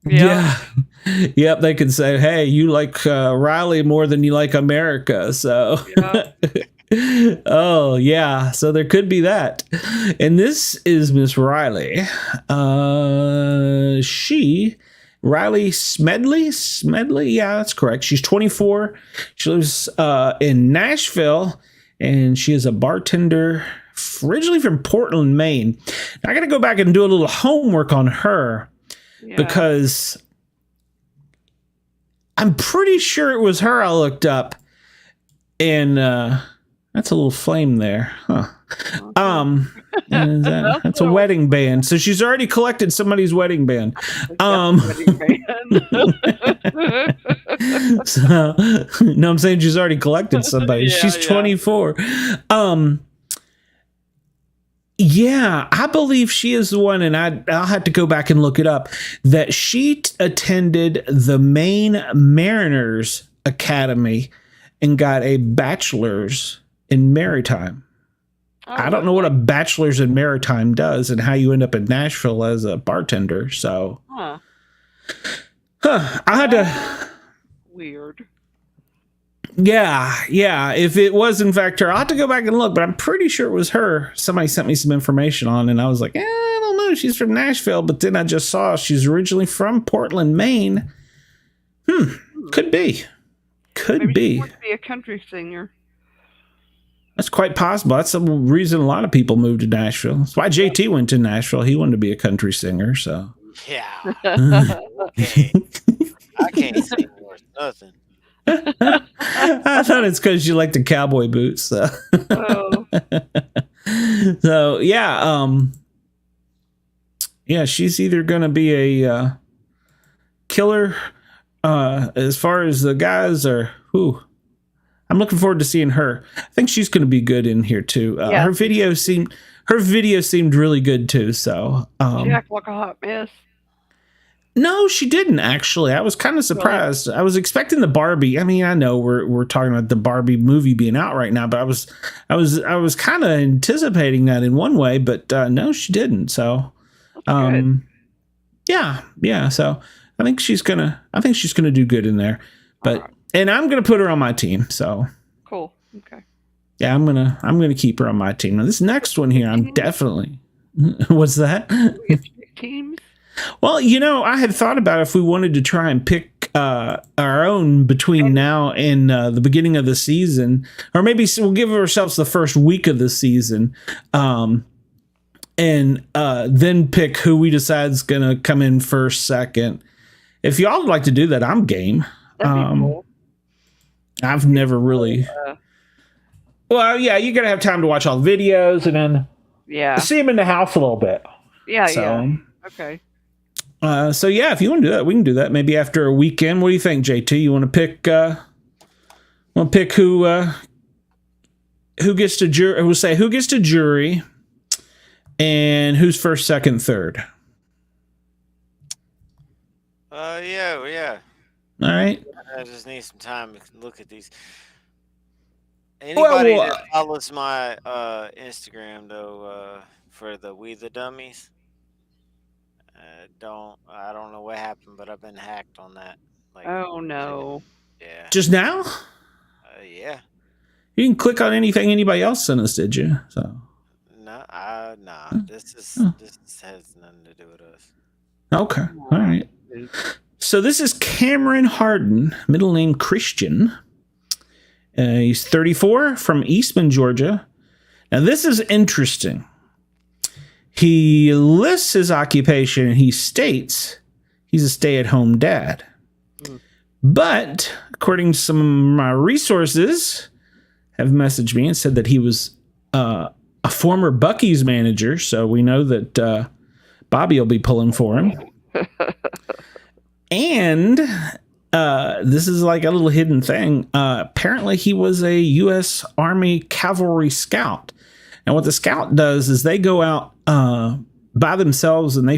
Yep. They could say, "Hey, you like Riley more than you like America." So. Oh yeah, so there could be that. And this is Miss Riley. Riley Smedley, yeah, that's correct. She's 24. She lives in Nashville, and she is a bartender originally from Portland, Maine. Now, I got to go back and do a little homework on her because I'm pretty sure it was her I looked up, and that's a little flame there, huh? That's a wedding band. So she's already collected somebody's wedding band. So no, I'm saying she's already collected somebody. She's 24. Yeah, I believe she is the one, and I'll have to go back and look it up, that she attended the Maine Mariners Academy and got a bachelor's in maritime. I don't know what a bachelor's in maritime does and how you end up in Nashville as a bartender. So, I had to. Weird. Yeah. If it was in fact her, I'll have to go back and look, but I'm pretty sure it was her. Somebody sent me some information on, and I was like, I don't know. She's from Nashville, but then I just saw she's originally from Portland, Maine. Could be. Maybe she wants to be a country singer. That's quite possible. That's the reason a lot of people moved to Nashville. That's why JT went to Nashville. He wanted to be a country singer. So yeah, I can't sing worth nothing. I thought it's because you like the cowboy boots. So, so yeah, she's either going to be a killer as far as the guys are. I'm looking forward to seeing her. I think she's going to be good in here too. Her video seemed really good too. So she acted like a hot mess. No, she didn't actually. I was kind of surprised. Really? I was expecting the Barbie. I mean, I know we're talking about the Barbie movie being out right now, but I was kind of anticipating that in one way, but no, she didn't. So, yeah. So I think she's gonna do good in there. But and I'm gonna put her on my team. So cool. Okay. Yeah, I'm gonna keep her on my team. Now this next one here, I'm definitely. What's that? Teams. Well, I had thought about if we wanted to try and pick our own between now and the beginning of the season, or maybe we'll give ourselves the first week of the season. and then pick who we decide is going to come in first, second. If y'all would like to do that, I'm game. That'd be cool. I've never really. Well, yeah, you're going to have time to watch all the videos and then see them in the house a little bit. Yeah, so, yeah. Okay. So yeah, if you want to do that, we can do that. Maybe after a weekend. What do you think, JT? You want to pick? Who gets to jury? We'll say who gets to jury, and who's first, second, third. Yeah. All right. I just need some time to look at these. Anybody that follows my Instagram though, for the We the Dummies, I don't know what happened, but I've been hacked on that. Like, oh no. Yeah. Just now? Yeah. You didn't click on anything anybody else sent us, did you? So. Nah. This has nothing to do with us. Okay. All right. So this is Cameron Harden, middle name Christian. He's 34 from Eastman, Georgia. Now this is interesting. He lists his occupation and he states he's a stay-at-home dad. But according to some of my resources have messaged me and said that he was a former Buc-ee's manager. So we know that Bobby will be pulling for him. And this is like a little hidden thing. Apparently he was a U.S. Army cavalry scout. And what the scout does is they go out by themselves and they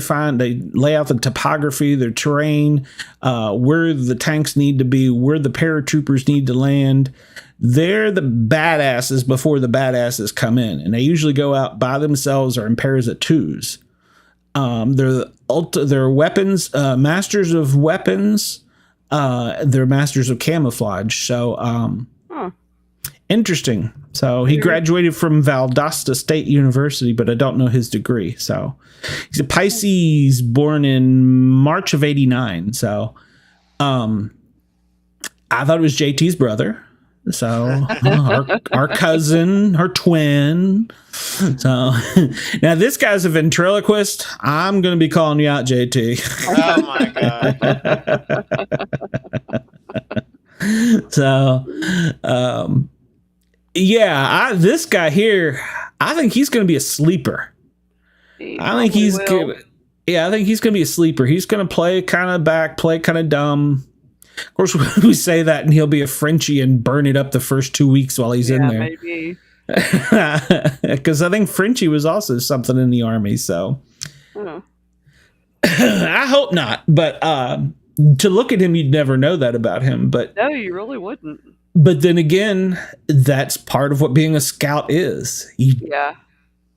lay out the topography, their terrain, where the tanks need to be, where the paratroopers need to land. They're the badasses before the badasses come in. And they usually go out by themselves or in pairs of twos. They're weapons, masters of weapons. They're masters of camouflage. So, interesting. So he graduated from Valdosta State University, but I don't know his degree. So he's a Pisces born in March of '89. So, I thought it was JT's brother. So our cousin, her twin. So now this guy's a ventriloquist. I'm going to be calling you out, JT. Oh my God. So, this guy here, I think he's going to be a sleeper. I think he's going to be a sleeper. He's going to play kind of back, play kind of dumb. Of course, we say that, and he'll be a Frenchie and burn it up the first 2 weeks while he's in there. Maybe. Because I think Frenchie was also something in the army. So I hope not. But to look at him, you'd never know that about him. But no, you really wouldn't. But then again, that's part of what being a scout is.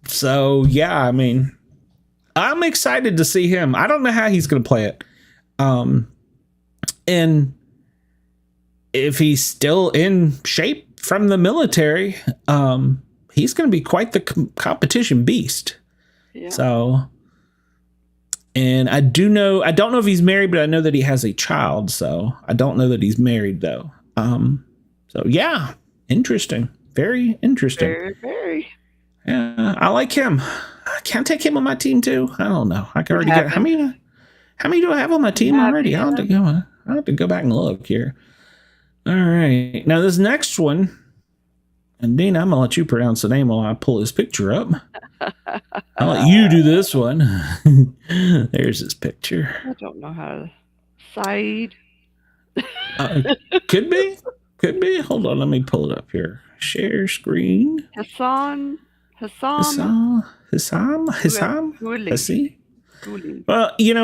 So I mean, I'm excited to see him. I don't know how he's going to play it. And if he's still in shape from the military, he's going to be quite the competition beast. Yeah. So, and I don't know if he's married, but I know that he has a child. So I don't know that he's married though. So yeah, interesting. Very interesting. Very, very. Yeah, I like him. Can I take him on my team too? I don't know. I can already get how many do I have on my team already? I'll have to go back and look here. All right. Now this next one, and Deana, I'm gonna let you pronounce the name while I pull his picture up. I'll let you do this one. There's his picture. I don't know how to Said. Could be. Hold on, let me pull it up here. Share screen. Hassam. Well,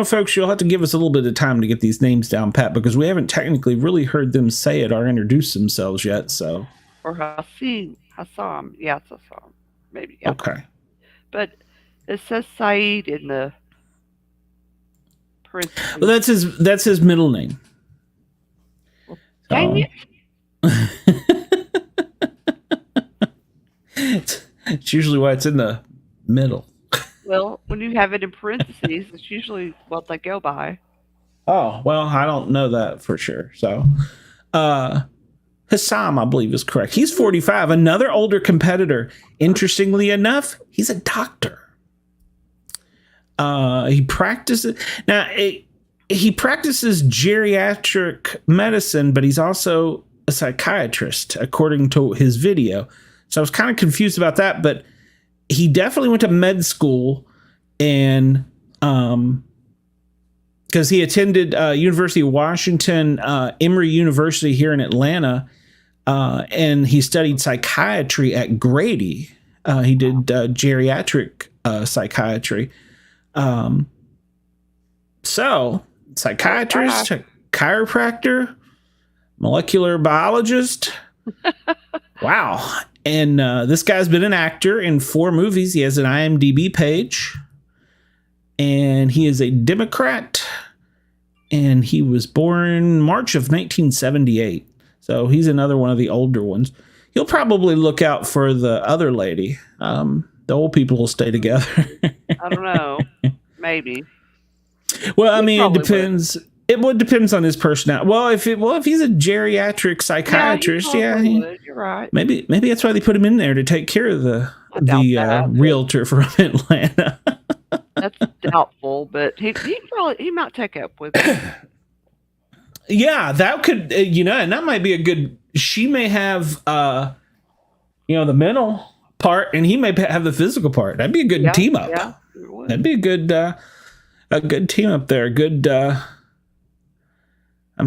folks, you'll have to give us a little bit of time to get these names down pat because we haven't technically really heard them say it or introduce themselves yet. So, or Hassam, yeah, it's Hassam, maybe. Yeah. Okay, but it says Said in the parentheses. Well, that's his middle name. Dang it! It's usually why it's in the middle. Well, when you have it in parentheses, it's usually what they go by. Oh, well, I don't know that for sure. So, Hassam, I believe, is correct. He's 45, another older competitor. Interestingly enough, he's a doctor. He practices now. He practices geriatric medicine, but he's also a psychiatrist, according to his video. So I was kind of confused about that, but he definitely went to med school, and because he attended University of Washington, Emory University here in Atlanta, and he studied psychiatry at Grady. He did geriatric psychiatry. So, psychiatrist, chiropractor, molecular biologist. Wow. And this guy's been an actor in 4 movies. He has an IMDb page. And he is a Democrat. And he was born March of 1978. So he's another one of the older ones. He'll probably look out for the other lady. The old people will stay together. I don't know. Maybe. Well, I mean, it depends. It depends on his personality. Well, if he's a geriatric psychiatrist, would. You're right. Maybe that's why they put him in there, to take care of the realtor from Atlanta. That's doubtful, but he might take up with it. Yeah, that could, and that might be a good. She may have, the mental part, and he may have the physical part. That'd be a good team up. Yeah, that'd be a good team up there. Good. I'm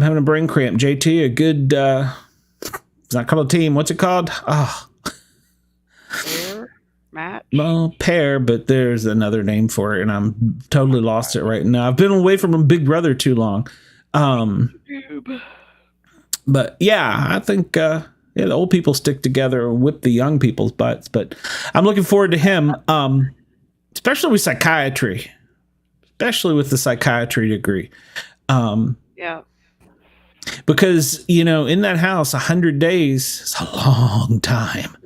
having a brain cramp. JT, a good. It's not called a team. What's it called? Pair match. Well, pair, but there's another name for it, and I'm totally lost it right now. I've been away from Big Brother too long. But yeah, I think the old people stick together and whip the young people's butts. But I'm looking forward to him, especially with psychiatry, especially with the psychiatry degree. Yeah. Because, in that house, 100 days is a long time.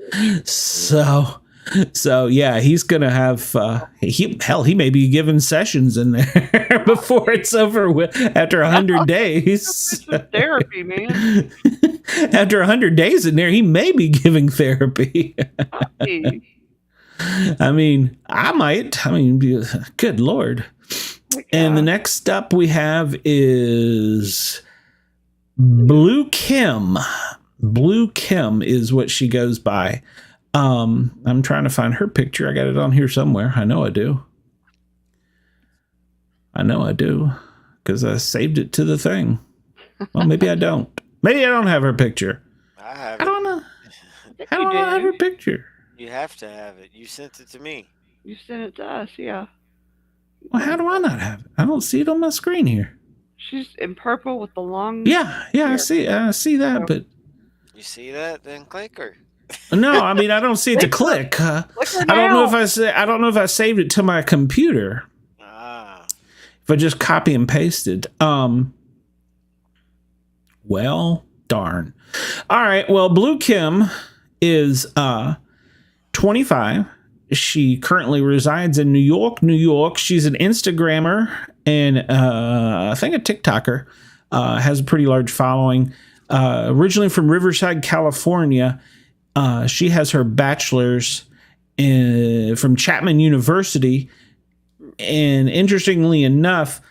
So yeah, he's going to have, he may be given sessions in there before it's over with after 100 days. Therapy, man. After 100 days in there, he may be giving therapy. I mean, I might. I mean, good Lord. And the next up we have is Blue Kim. Blue Kim is what she goes by. I'm trying to find her picture. I got it on here somewhere. I know I do. Because I saved it to the thing. Well, maybe I don't. Maybe I don't have her picture. I don't know. How do I have her picture? You have to have it. You sent it to me. You sent it to us, yeah. Well, how do I not have it? I don't see it on my screen here. She's in purple with the long. Yeah, I see that, but you see that? Then click her. No, I mean I don't see it to click. I don't know if I saved it to my computer. If I just copy and pasted. Well, darn. All right. Well, Blue Kim is 25. She currently resides in New York. She's an Instagrammer and I think a TikToker. Has a pretty large following. Originally from Riverside, California. She has her bachelor's from Chapman University. And interestingly enough,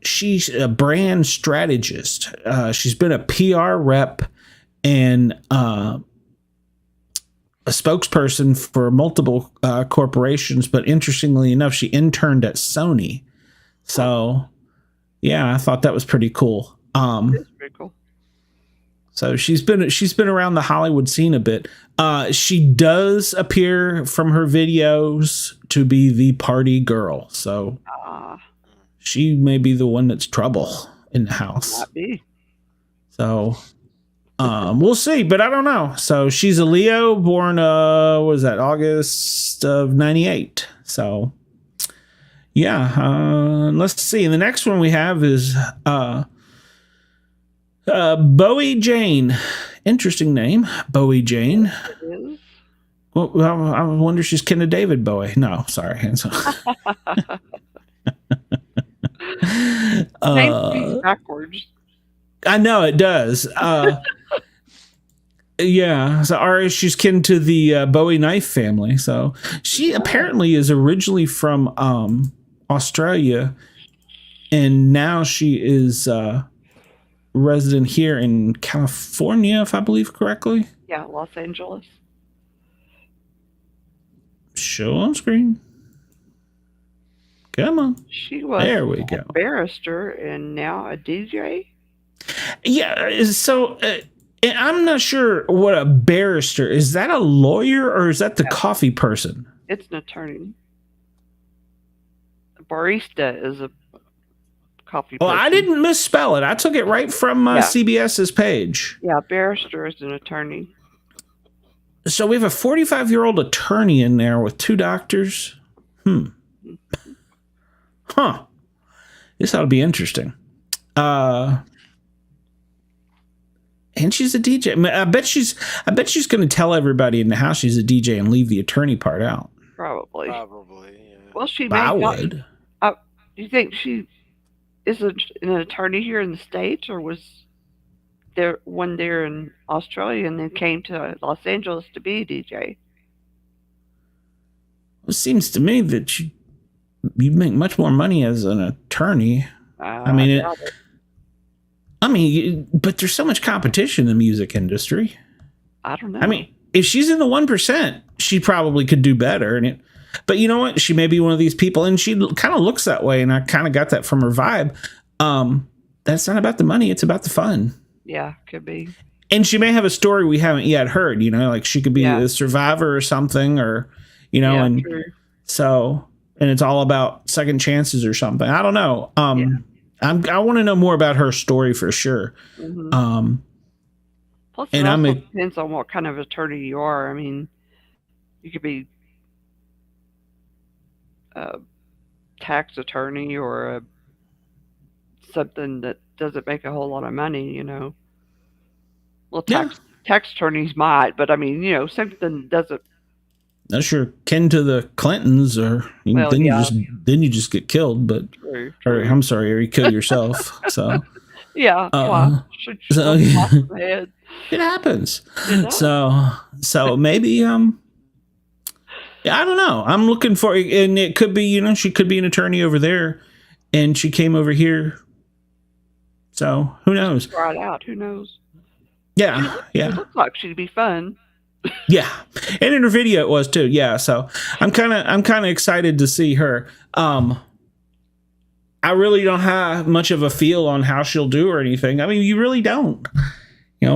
she's a brand strategist. She's been a PR rep and a spokesperson for multiple corporations. But interestingly enough, she interned at Sony. So, yeah, I thought that was pretty cool. That's pretty cool. So she's been around the Hollywood scene a bit. She does appear from her videos to be the party girl. So she may be the one that's trouble in the house. Might be. So we'll see, but I don't know. So she's a Leo, born August of 98. So yeah, let's see. And the next one we have is Bowie Jane. Interesting name, Bowie Jane. Well, I wonder if she's kin to David Bowie. No, sorry. Name's backwards. I know it does. Yeah. So, she's kin to the Bowie knife family. So she apparently is originally from Australia, and now she is resident here in California, if I believe correctly. Yeah, Los Angeles. Show on screen. Come on. She was There we a go. barrister and now a DJ. Yeah, so I'm not sure what a barrister is. That a lawyer or is that the coffee person? It's an attorney. A barista is a coffee Well, person. I didn't misspell it. I took it right from CBS's page. Yeah, barrister is an attorney. So we have a 45-year-old attorney in there with 2 doctors. Huh. This ought to be interesting. And she's a DJ. I bet she's going to tell everybody in the house she's a DJ and leave the attorney part out. Probably. Yeah. Well, she may I not. would. Do you think she is an attorney here in the States, or was there one there in Australia and then came to Los Angeles to be a DJ? It seems to me that you make much more money as an attorney. I mean, but there's so much competition in the music industry. I don't know. I mean, if she's in the 1%, she probably could do better. But you know what? She may be one of these people, and she kind of looks that way, and I kind of got that from her vibe. That's not about the money; it's about the fun. Yeah, could be. And she may have a story we haven't yet heard. Like she could be a survivor or something, or and true. so, and it's all about second chances or something. I don't know. I want to know more about her story for sure. Mm-hmm. Plus, it and also depends on what kind of attorney you are. I mean, you could be a tax attorney or something that doesn't make a whole lot of money, Well, tax attorneys might, but I mean, something doesn't. Not sure kin to the Clintons, or then you just get killed. But True. Or I'm sorry, or you kill yourself. So yeah, shoot so yourself in the head. It happens. So maybe I don't know. I'm looking for, and it could be she could be an attorney over there, and she came over here. So who knows? Right out. Who knows? Yeah. It looks like she'd be fun. Yeah, and in her video it was too. Yeah, so I'm kind of excited to see her. I really don't have much of a feel on how she'll do or anything. I mean, you really don't,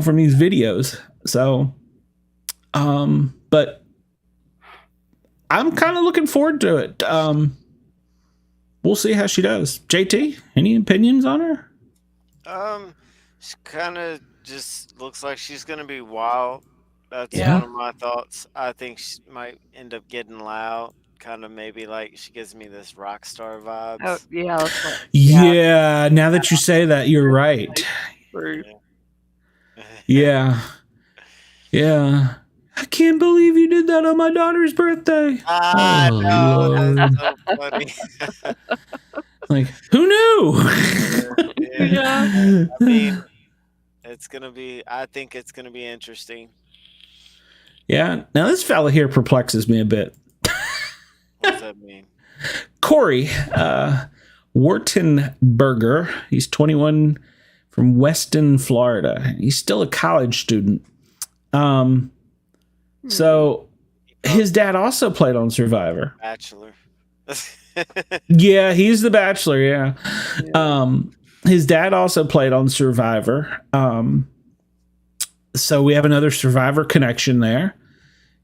from these videos. So, but I'm kind of looking forward to it. We'll see how she does. JT, any opinions on her? She kind of just looks like she's gonna be wild. That's Yeah. one of my thoughts. I think she might end up getting loud. Kind of maybe like she gives me this rock star vibes. Oh, yeah. That's what, Yeah, now that you say that, you're right. True. Yeah. I can't believe you did that on my daughter's birthday. I know, Lord. that's so funny. Like, who knew? Yeah. I mean, I think it's gonna be interesting. Yeah. Now this fella here perplexes me a bit. What does that mean? Corey Wartenberger. He's 21 from Weston, Florida. He's still a college student. So his dad also played on Survivor. Bachelor. Yeah, he's the Bachelor. Yeah. His dad also played on Survivor. So we have another Survivor connection there.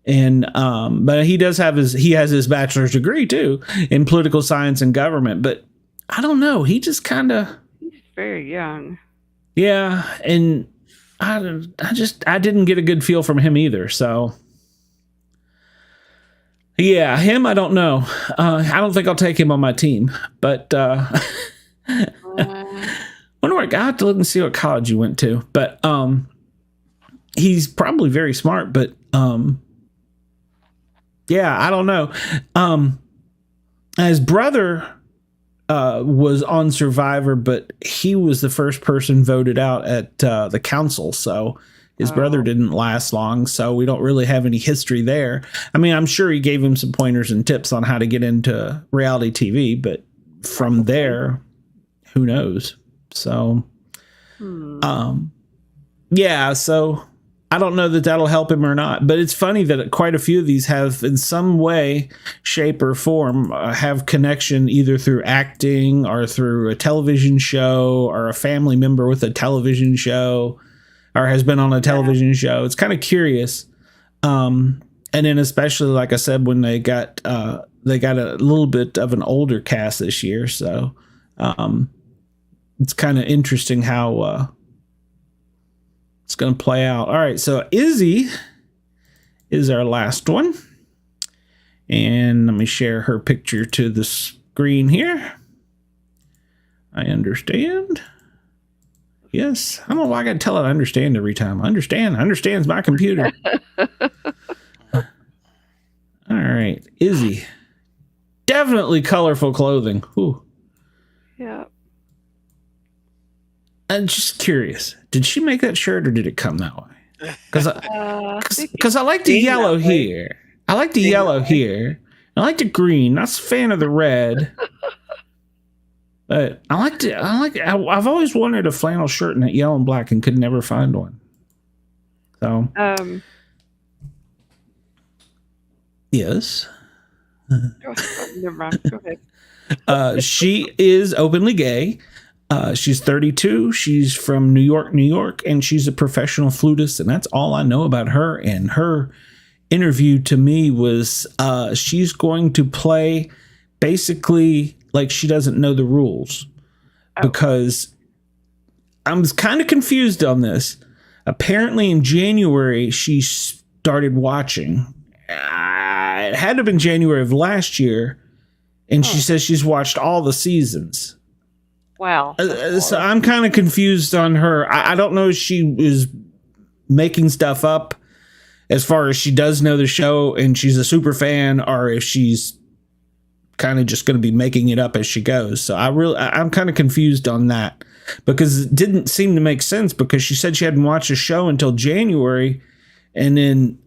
And but he has his bachelor's degree too in political science and government. But I don't know. He just kind of, He's very young. yeah. And I didn't get a good feel from him either. So yeah, him, I don't know. I don't think I'll take him on my team. But wonder what, I have to look and see what college he went to. But he's probably very smart. But yeah, I don't know. His brother was on Survivor, but he was the first person voted out at the council. So his brother didn't last long. So we don't really have any history there. I mean, I'm sure he gave him some pointers and tips on how to get into reality TV, but from there, who knows? So, yeah, so I don't know that that'll help him or not, but it's funny that quite a few of these have in some way, shape or form have connection either through acting or through a television show or a family member with a television show or has been on a television show. It's kind of curious. And then especially, like I said, when they got a little bit of an older cast this year. So it's kind of interesting how it's going to play out. All right. So Izzy is our last one. And let me share her picture to the screen here. I understand. Yes. I don't know why I got to tell it I understand every time. Understands my computer. All right. Izzy. Definitely colorful clothing. Ooh. Yeah. I'm just curious. Did she make that shirt or did it come that way? Because I like the yellow here. I like the yellow here. I like the green. Not a fan of the red. But I've always wanted a flannel shirt in that yellow and black and could never find one. So. Yes. Never mind. Go ahead. She is openly gay. She's 32. She's from New York, and she's a professional flutist, and that's all I know about her. And her interview to me was she's going to play basically like she doesn't know the rules, because I'm kind of confused on this. Apparently in January, she started watching. It had to have been January of last year, and she says she's watched all the seasons. Wow. So I'm kind of confused on her. I don't know if she is making stuff up as far as she does know the show and she's a super fan, or if she's kind of just going to be making it up as she goes. So I'm kind of confused on that, because it didn't seem to make sense, because she said she hadn't watched the show until January, and then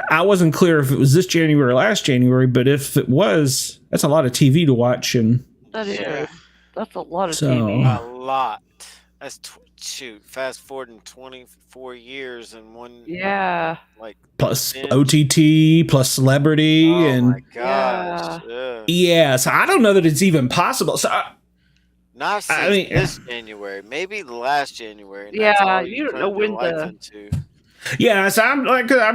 I wasn't clear if it was this January or last January, but if it was, that's a lot of TV to watch. And that is. That's a lot of So- TV. A lot. That's fast forwarding 24 years in one. Yeah. Like plus binge. OTT, plus celebrity, Oh and my gosh. Yeah. yeah, so I don't know that it's even possible. So Not since I mean- this January, maybe the last January. and Yeah, that's all you don't turned know your when life the- into. yeah, so I'm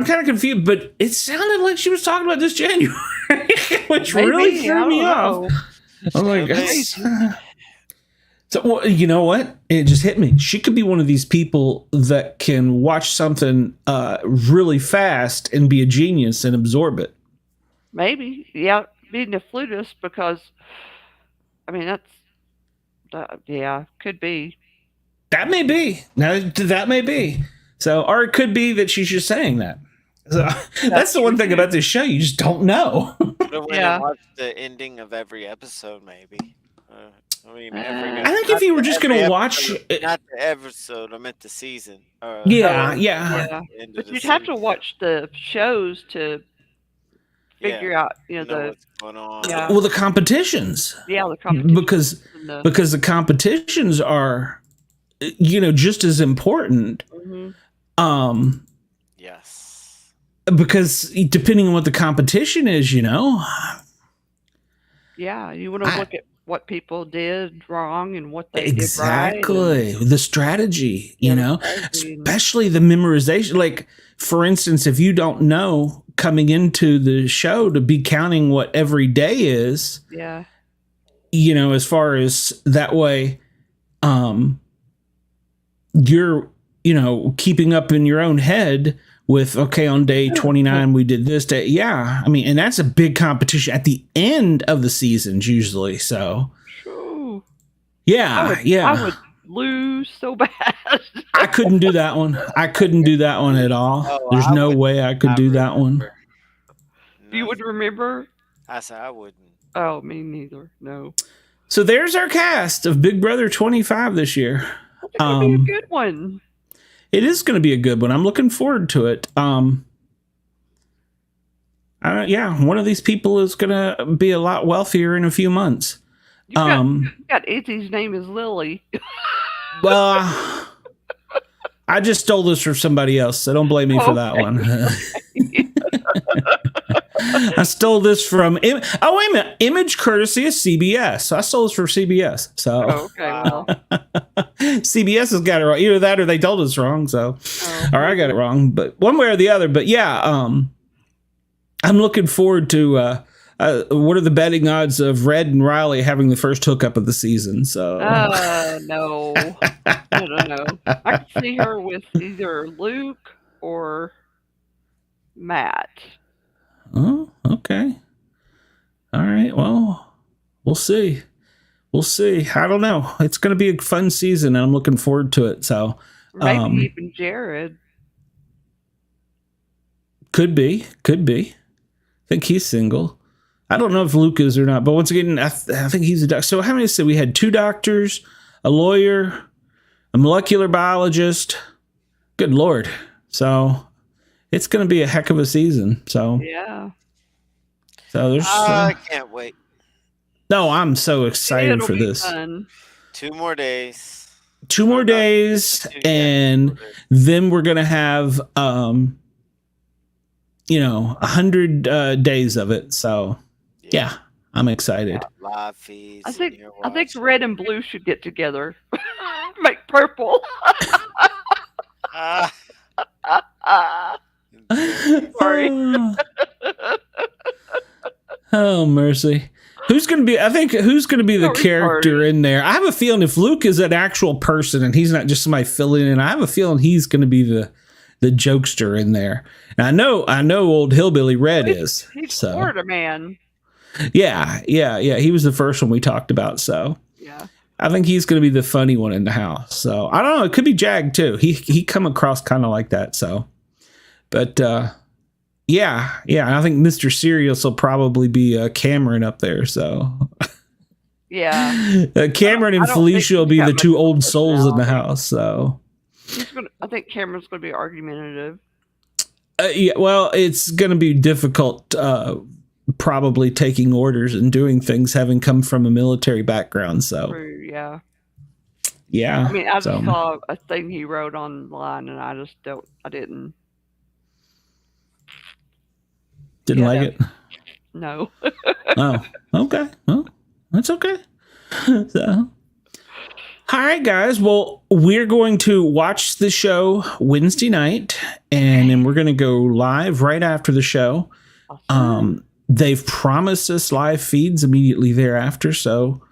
kind of confused, but it sounded like she was talking about this January, which really threw me off. I'm like, Crazy. so well, you know what? It just hit me. She could be one of these people that can watch something really fast and be a genius and absorb it. Maybe. Yeah, being a flutist, because, I mean, yeah, could be. That may be. Now that may be. So, or it could be that she's just saying that. So, that's the one thing about this show. You just don't know. Could have went Yeah. and watched the ending of every episode, maybe. I think if you were just going to watch, not the episode, I meant the season. yeah. Yeah. the end of But the you'd have to season. watch the shows to figure out, know what's going on. Yeah. Well, the competitions, the competition. because the competitions are, just as important. Mhm. Yes. Because depending on what the competition is, Yeah, you want to look at what people did wrong and what they exactly did right. the strategy, strategy. especially the memorization. Like, for instance, if you don't know coming into the show to be counting what every day is, Yeah. as far as that way, you're, keeping up in your own head with, okay, on day 29, we did this day. Yeah. I mean, and that's a big competition at the end of the seasons usually. So True. yeah. I would lose so bad. I couldn't do that one. I couldn't do that one at all. Oh, There's I no would way I could not do that one. remember. You would remember? I said I wouldn't. Oh, me neither. No. So there's our cast of Big Brother 25 this year. It's going to be a good one. It is going to be a good one. I'm looking forward to it. One of these people is going to be a lot wealthier in a few months. You got Izzy's name is Lily. Well, I just stole this from somebody else, so don't blame me for that one. I stole this from wait a minute, Image courtesy of CBS. So I stole this from CBS. So Okay, well, CBS has got it wrong. Either that or they told us wrong. So or I got it wrong, but one way or the other. But yeah, I'm looking forward to what are the betting odds of Red and Riley having the first hookup of the season? So no, I don't know. I can see her with either Luke or Matt. Oh, okay. All right. Well, we'll see. We'll see. I don't know. It's going to be a fun season, and I'm looking forward to it. So Maybe even Jared. Could be. I think he's single. I don't know if Luke is or not, but once again, I think he's a doctor. So how many said we had? 2 doctors, a lawyer, a molecular biologist. Good Lord. So it's going to be a heck of a season. So yeah. So there's. I can't wait. No, I'm so excited It'll for be this. fun. 2 more days. 2 more days, and then we're gonna have 100 days of it. So yeah, I'm excited. Live feeds. I think Red and Blue should get together. Make purple. Sorry. Oh mercy. Who's going to be the character in there? I have a feeling if Luke is an actual person and he's not just somebody filling in, I have a feeling he's going to be the jokester in there. And I know old hillbilly Red is. He's Florida man. Yeah. He was the first one we talked about. So yeah, I think he's going to be the funny one in the house. So I don't know. It could be Jag too. He come across kind of like that. So, but yeah. I think Mr. Serious will probably be Cameron up there. So yeah, Cameron and Felicia will be the 2 old souls in the house. So I think Cameron's going to be argumentative. Yeah, well, it's going to be difficult. Probably taking orders and doing things, having come from a military background. So yeah. I mean, I just saw a thing he wrote online, and I didn't like it. No. Oh, okay. Well, that's okay. So, all right, guys. Well, we're going to watch the show Wednesday night, and then we're going to go live right after the show. Awesome. They've promised us live feeds immediately thereafter, so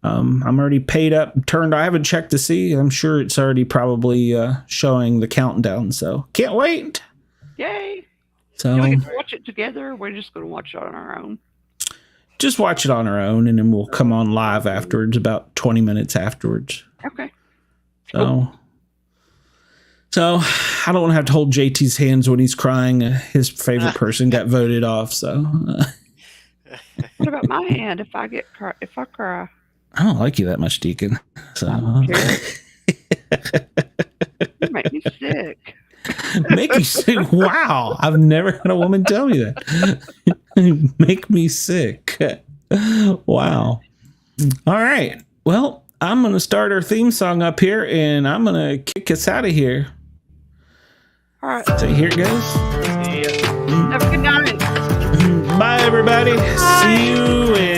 I'm already paid up, turned. I haven't checked to see. I'm sure it's already probably showing the countdown, so can't wait. Yay! So do we get to watch it together, or we're just going to watch it on our own? Just watch it on our own, and then we'll come on live afterwards, about 20 minutes afterwards. Okay. So I don't want to have to hold JT's hands when he's crying. His favorite person got voted off. So what about my hand if I cry? I don't like you that much, Deacon. So You make me sick. Make you sick? Wow, I've never had a woman tell me that. Make me sick. Wow. All right. Well, I'm going to start our theme song up here, and I'm going to kick us out of here. All right. So here it goes. Have a good night. Bye, everybody. Bye. See you in